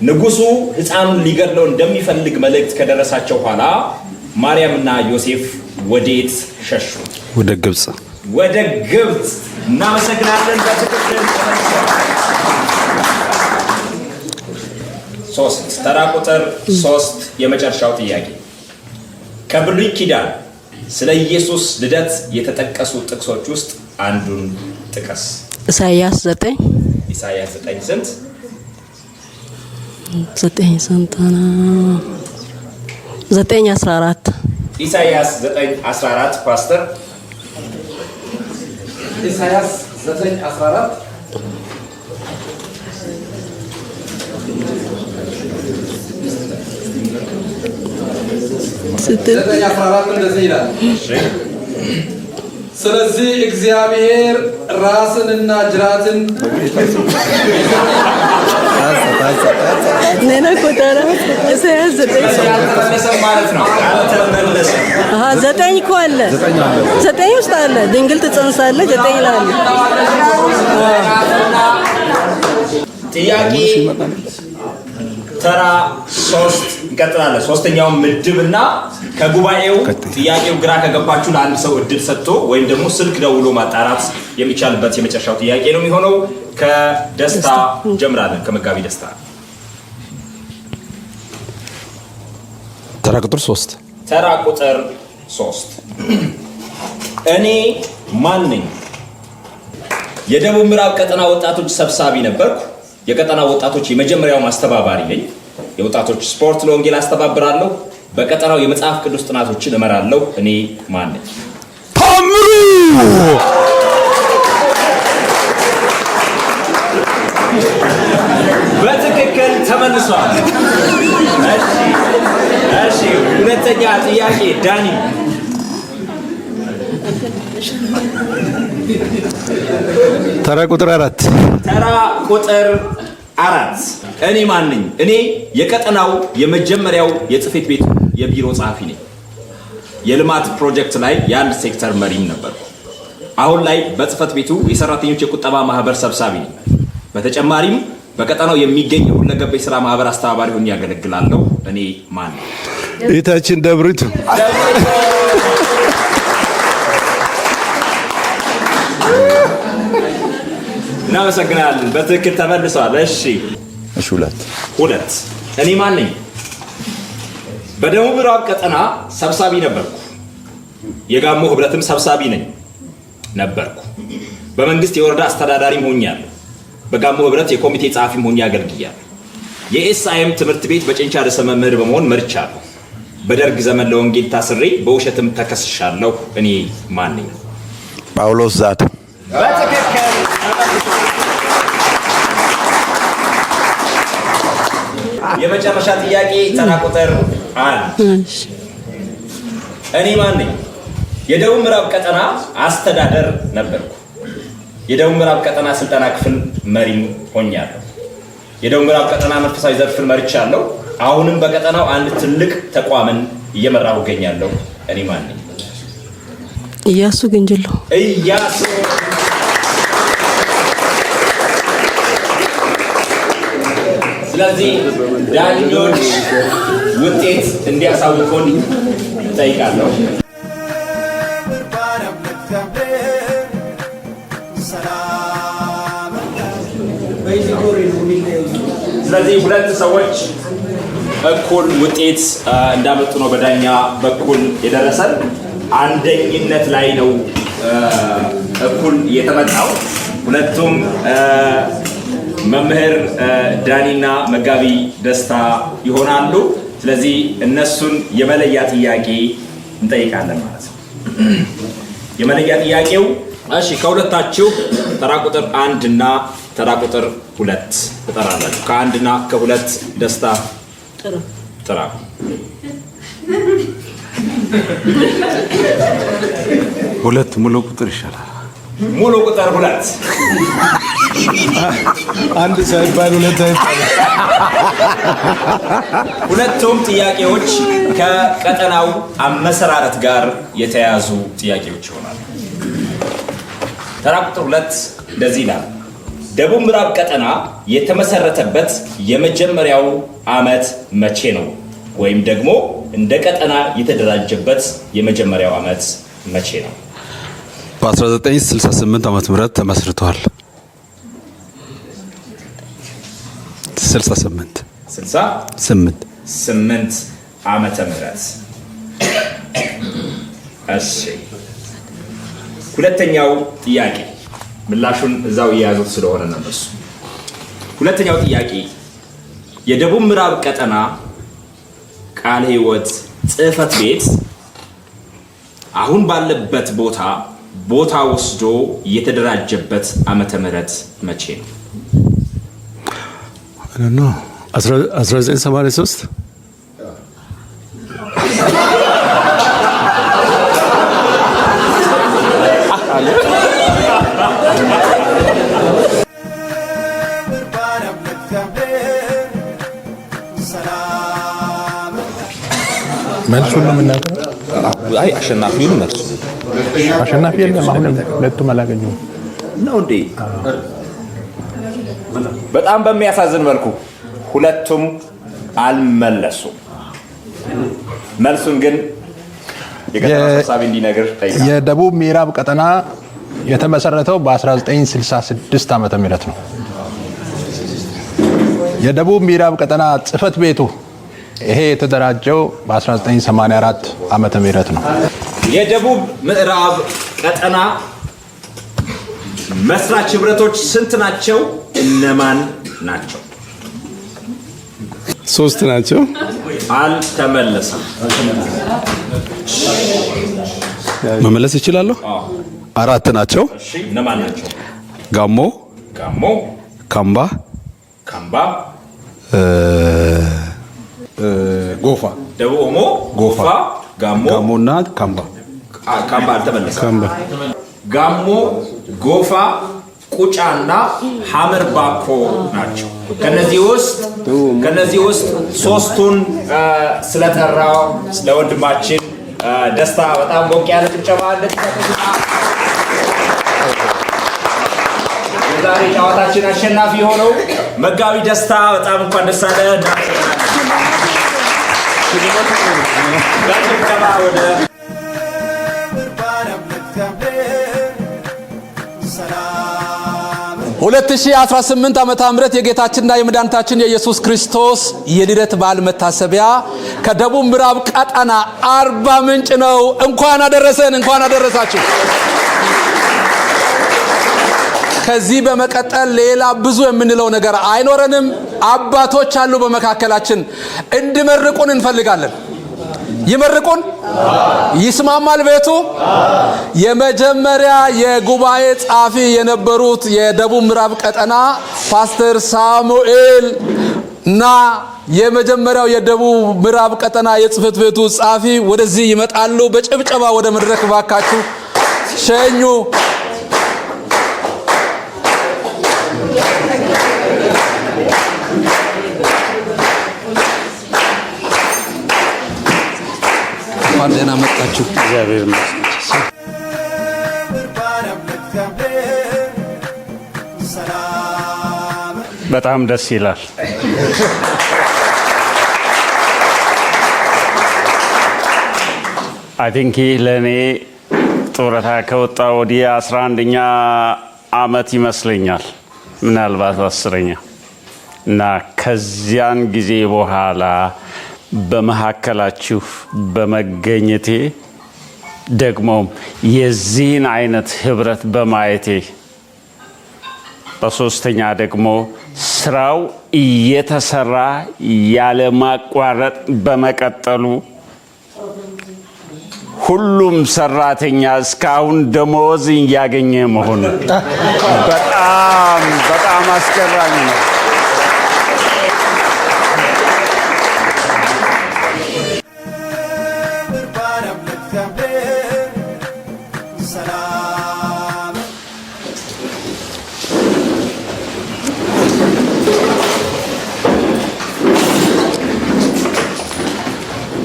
ንጉሱ ሕፃኑን ሊገድለው እንደሚፈልግ መልእክት ከደረሳቸው ኋላ ማርያምና ዮሴፍ ወዴት ሸሹ? ወደ ግብጽ። ወደ ግብጽ። እናመሰግናለን። በትክክል 3 ተራ ቁጥር 3 የመጨረሻው ጥያቄ ከብሉይ ኪዳን ስለ ኢየሱስ ልደት የተጠቀሱ ጥቅሶች ውስጥ አንዱን ጥቀስ። ኢሳይያስ 9 ኢሳይያስ 9 ስንት? 9:14 ኢሳይያስ 9:14 ፓስተር ኢሳይያስ 9:14 9:14 እንደዚህ ይላል። ስለዚህ እግዚአብሔር ራስንና ጅራትን ነና ቆጠራ ኢሳይያስ 9 ማለት ነው። ዘጠኝ እኮ አለ። 9 ውስጥ አለ። ድንግል ትጸንሳለች 9 ይላል። ጥያቄ ተራ 3 እንቀጥላለን። ሶስተኛውን ምድብና ከጉባኤው ጥያቄው ግራ ከገባችሁ ለአንድ ሰው እድል ሰጥቶ ወይም ደግሞ ስልክ ደውሎ ማጣራት የሚቻልበት የመጨረሻው ጥያቄ ነው የሚሆነው። ከደስታ ጀምራለን። ከመጋቢ ደስታ ተራ ቁጥር 3 ተራ ቁጥር 3 እኔ ማን ነኝ? የደቡብ ምዕራብ ቀጠና ወጣቶች ሰብሳቢ ነበርኩ። የቀጠና ወጣቶች የመጀመሪያው ማስተባባሪ ነኝ። የወጣቶች ስፖርት ለወንጌል አስተባብራለሁ። በቀጠናው የመጽሐፍ ቅዱስ ጥናቶችን እመራለሁ። እኔ ማን ነኝ? ታምሩ በትክክል ተመልሷል። እሺ ሁለተኛ ጥያቄ ዳኒ ተራ ቁጥር 4 ተራ ቁጥር 4 እኔ ማን ነኝ? እኔ የቀጠናው የመጀመሪያው የጽሕፈት ቤት የቢሮ ጸሐፊ ነኝ። የልማት ፕሮጀክት ላይ የአንድ ሴክተር መሪም ነበርኩ። አሁን ላይ በጽሕፈት ቤቱ የሰራተኞች የቁጠባ ማህበር ሰብሳቢ ነኝ። በተጨማሪም በቀጠናው የሚገኝ የሁለገብ የሥራ ማህበር አስተባባሪ ሆኜ ያገለግላለሁ። እኔ ማን ነኝ? እህታችን ደብሪቱ እናመሰግናለን። በትክክል ተመልሷል። እሺ 2 እኔ ማን ነኝ? በደቡብ ምዕራብ ቀጠና ሰብሳቢ ነበርኩ። የጋሞ ህብረትም ሰብሳቢ ነኝ ነበርኩ። በመንግስት የወረዳ አስተዳዳሪም ሆኛለሁ። በጋሞ ህብረት የኮሚቴ ጸሐፊም ሆኜ አገልግያለሁ። የኤስአይኤም ትምህርት ቤት በጭንቻ ርዕሰ መምህር በመሆን መርቻለሁ። በደርግ ዘመን ለወንጌል ታስሬ በውሸትም ተከስሻለሁ። እኔ ማን ነኝ? ጳውሎስ ዛት በትክክል የመጨረሻ ጥያቄ ተራ ቁጥር 1 እኔ ማን ነኝ? የደቡብ ምዕራብ ቀጠና አስተዳደር ነበርኩ። የደቡብ ምዕራብ ቀጠና ስልጠና ክፍል መሪም ሆኛለሁ። የደቡብ ምዕራብ ቀጠና መንፈሳዊ ዘርፍን መርቻለሁ። አሁንም በቀጠናው አንድ ትልቅ ተቋምን እየመራሁ እገኛለሁ። እኔ ማን ነኝ? ኢያሱ ግንጅሎ። ኢያሱ ስለዚህ ዳኞች ውጤት እንዲያሳውቁን እጠይቃለሁ። ስለዚህ ሁለት ሰዎች እኩል ውጤት እንዳመጡ ነው በዳኛ በኩል የደረሰን። አንደኝነት ላይ ነው እኩል የተመጣው። ሁለቱም መምህር ዳኒና መጋቢ ደስታ ይሆናሉ። ስለዚህ እነሱን የመለያ ጥያቄ እንጠይቃለን ማለት ነው። የመለያ ጥያቄው እሺ፣ ከሁለታችሁ ተራ ቁጥር 1 እና ተራ ቁጥር 2 ትጠራላችሁ። ከ1 እና ከ2 ደስታ ጥራ። ሁለት ሙሉ ቁጥር ይሻላል። ሙሉ ቁጥር 2 አንድ ሳይባል ሁለት ሳይባል ሁለቱም ጥያቄዎች ከቀጠናው አመሰራረት ጋር የተያያዙ ጥያቄዎች ይሆናሉ። ተራ ቁጥር 2 እንደዚህ ይላል። ደቡብ ምዕራብ ቀጠና የተመሰረተበት የመጀመሪያው ዓመት መቼ ነው? ወይም ደግሞ እንደ ቀጠና የተደራጀበት የመጀመሪያው ዓመት መቼ ነው? በ1968 ዓመተ ምህረት ተመስርቷል። 68 ዓመተ ምህረት። እሺ፣ ሁለተኛው ጥያቄ ምላሹን እዛው የያዙት ስለሆነ ነው እሱ። ሁለተኛው ጥያቄ የደቡብ ምዕራብ ቀጠና ቃለ ሕይወት ጽሕፈት ቤት አሁን ባለበት ቦታ ወስዶ የተደራጀበት ዓመተ ምህረት መቼ ነው? 1983 መልሱን ነው የምናውቀው። አይ አሸናፊውን መልሱ። አሸናፊ የለም። አሁን ሁለቱም አላገኙም ነው እንዴ? በጣም በሚያሳዝን መልኩ ሁለቱም አልመለሱም። መልሱን ግን የቀጠናው ሰብሳቢ እንዲነግር ጠይቃለሁ። የደቡብ ምዕራብ ቀጠና የተመሰረተው በ1966 ዓመተ ምህረት ነው። የደቡብ ምዕራብ ቀጠና ጽሕፈት ቤቱ ይሄ የተደራጀው በ1984 ዓመተ ምህረት ነው። የደቡብ ምዕራብ ቀጠና መስራች ህብረቶች ስንት ናቸው? እነማን ናቸው? 3 ናቸው። አልተመለሰም። መመለስ ይችላለሁ። 4 ናቸው። እሺ፣ እነማን ናቸው? ጋሞ፣ ካምባ፣ ጎፋ፣ ደቡብ ኦሞ፣ ጎፋ፣ ጋሞና ካምባ። ካምባ አልተመለሰም። ጋሞ፣ ጎፋ፣ ቁጫና ሐመር ባኮ ናቸው። ከነዚህ ውስጥ 3ቱን ስለጠራው ለወንድማችን ደስታ በጣም ሞቅ ያለ ጭብጨባ የዛሬ ጨዋታችን አሸናፊ የሆነው መጋቢ ደስታ በጣም እንኳን ደስ አለ። ጭብጨባ ወደ 2018 ዓመተ ምህረት የጌታችንና የመድኃኒታችን የኢየሱስ ክርስቶስ የልደት በዓል መታሰቢያ ከደቡብ ምዕራብ ቀጠና አርባ ምንጭ ነው። እንኳን አደረሰን፣ እንኳን አደረሳችሁ። ከዚህ በመቀጠል ሌላ ብዙ የምንለው ነገር አይኖረንም። አባቶች አሉ በመካከላችን እንዲመርቁን እንፈልጋለን። ይመርቁን። ይስማማል ቤቱ። የመጀመሪያ የጉባኤ ጻፊ የነበሩት የደቡብ ምዕራብ ቀጠና ፓስተር ሳሙኤል እና የመጀመሪያው የደቡብ ምዕራብ ቀጠና የጽህፈት ቤቱ ጸሐፊ ወደዚህ ይመጣሉ። በጭብጨባ ወደ መድረክ ባካችሁ ሸኙ። ደህና መጣችሁ። እግዚአብሔር ይመስገን። በጣም ደስ ይላል። አይ ቲንክ ለኔ ጡረታ ከወጣ ወዲህ 11ኛ ዓመት ይመስለኛል፣ ምናልባት 10ኛ እና ከዚያን ጊዜ በኋላ በመካከላችሁ በመገኘቴ ደግሞም የዚህን አይነት ህብረት በማየቴ በሶስተኛ ደግሞ ስራው እየተሰራ ያለ ማቋረጥ በመቀጠሉ ሁሉም ሰራተኛ እስካሁን ደሞዝ እያገኘ መሆኑ በጣም አስገራሚ ነው።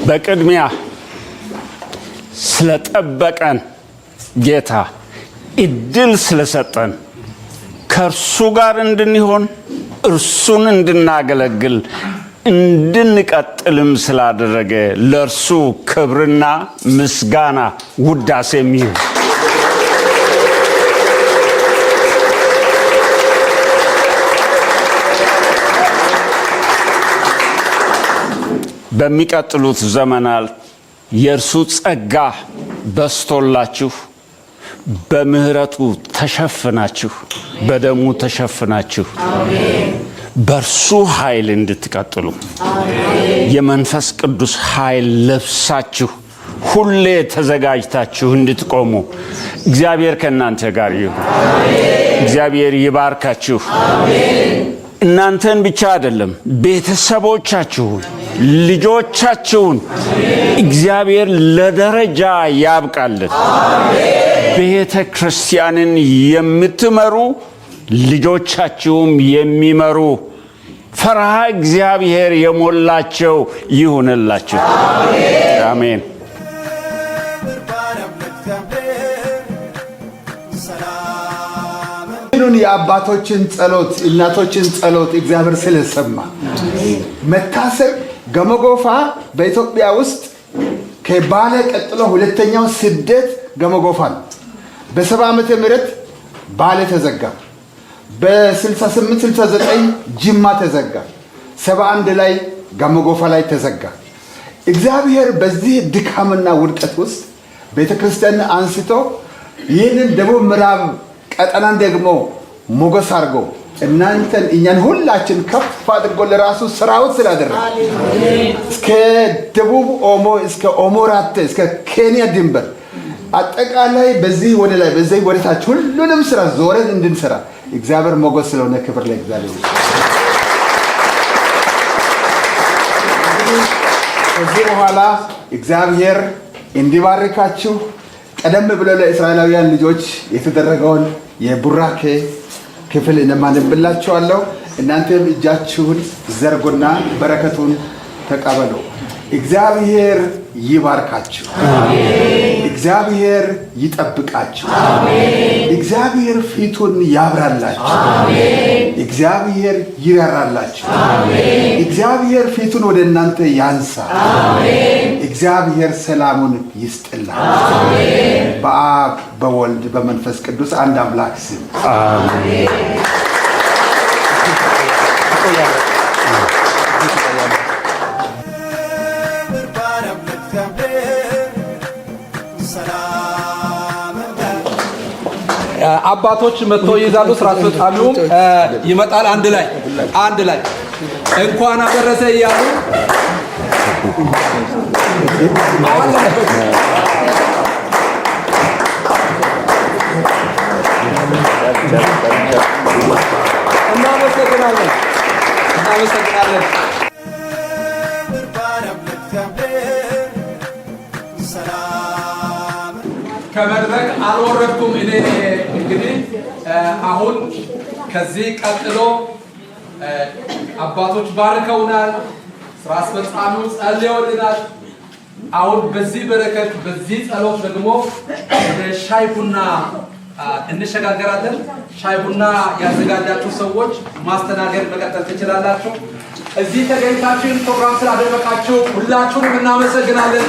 በቅድሚያ ስለጠበቀን ጌታ እድል ስለሰጠን ከእርሱ ጋር እንድንሆን እርሱን እንድናገለግል እንድንቀጥልም ስላደረገ ለእርሱ ክብርና ምስጋና ውዳሴም ይሁን። በሚቀጥሉት ዘመናት የእርሱ ጸጋ በስቶላችሁ በምህረቱ ተሸፍናችሁ በደሙ ተሸፍናችሁ በእርሱ ኃይል እንድትቀጥሉ የመንፈስ ቅዱስ ኃይል ለብሳችሁ ሁሌ ተዘጋጅታችሁ እንድትቆሙ እግዚአብሔር ከእናንተ ጋር ይሁን። እግዚአብሔር ይባርካችሁ። እናንተን ብቻ አይደለም፣ ቤተሰቦቻችሁን፣ ልጆቻችሁን እግዚአብሔር ለደረጃ ያብቃልን። ቤተ ክርስቲያንን የምትመሩ ልጆቻችሁም የሚመሩ ፈርሃ እግዚአብሔር የሞላቸው ይሁንላችሁ። አሜን። የአባቶችን ጸሎት እናቶችን ጸሎት እግዚአብሔር ስለሰማ መታሰር ገመጎፋ በኢትዮጵያ ውስጥ ከባለ ቀጥሎ ሁለተኛው ስደት ገመጎፋ ነው። በ70 ዓመተ ምህረት ባለ ተዘጋ። በ68 69 ጅማ ተዘጋ። 71 ላይ ገመጎፋ ላይ ተዘጋ። እግዚአብሔር በዚህ ድካምና ውድቀት ውስጥ ቤተክርስቲያን አንስቶ ይህንን ደቡብ ምዕራብ ቀጠናን ደግሞ ሞገስ አድርጎ እናንተን እኛን ሁላችን ከፍ አድርጎ ለራሱ ስራውን ስላደረገ እስከ ደቡብ ኦሞ እስከ ኦሞራቴ እስከ ኬንያ ድንበር አጠቃላይ በዚህ ወደ ላይ በዚህ ወደ ታች ሁሉንም ስራ ዞረን እንድንሰራ እግዚአብሔር ሞገስ ስለሆነ ክብር ለእግዚአብሔር። ከዚህ በኋላ እግዚአብሔር እንዲባርካችሁ ቀደም ብሎ ለእስራኤላውያን ልጆች የተደረገውን የቡራኬ ክፍል እነማንብላችኋለሁ። እናንተም እጃችሁን ዘርጉና በረከቱን ተቀበሉ። እግዚአብሔር ይባርካችሁ። እግዚአብሔር ይጠብቃችሁ። እግዚአብሔር ፊቱን ያብራላችሁ። እግዚአብሔር ይራራላችሁ። እግዚአብሔር ፊቱን ወደ እናንተ ያንሳ። እግዚአብሔር ሰላሙን ይስጥላችሁ። በአብ በወልድ በመንፈስ ቅዱስ አንድ አምላክ ስም አሜን። አባቶች መጥተው ይይዛሉ። ስራ አስፈጻሚውም ይመጣል። አንድ ላይ እንኳን አደረሰ እያሉ እናመሰግናለን። እናመሰግናለን። ከመድረክ አልወረድኩም። እኔ እንግዲህ አሁን ከዚህ ቀጥሎ አባቶች ባርከውናል፣ ስራ አስፈጻሚው ጸልየውልናል። አሁን በዚህ በረከት በዚህ ጸሎት ደግሞ ወደ ሻይ ቡና እንሸጋገራለን። ሻይ ቡና ያዘጋጃችሁ ሰዎች ማስተናገድ መቀጠል ትችላላችሁ። እዚህ ተገኝታችሁ ፕሮግራም ስላደረጋችሁ ሁላችሁንም እናመሰግናለን።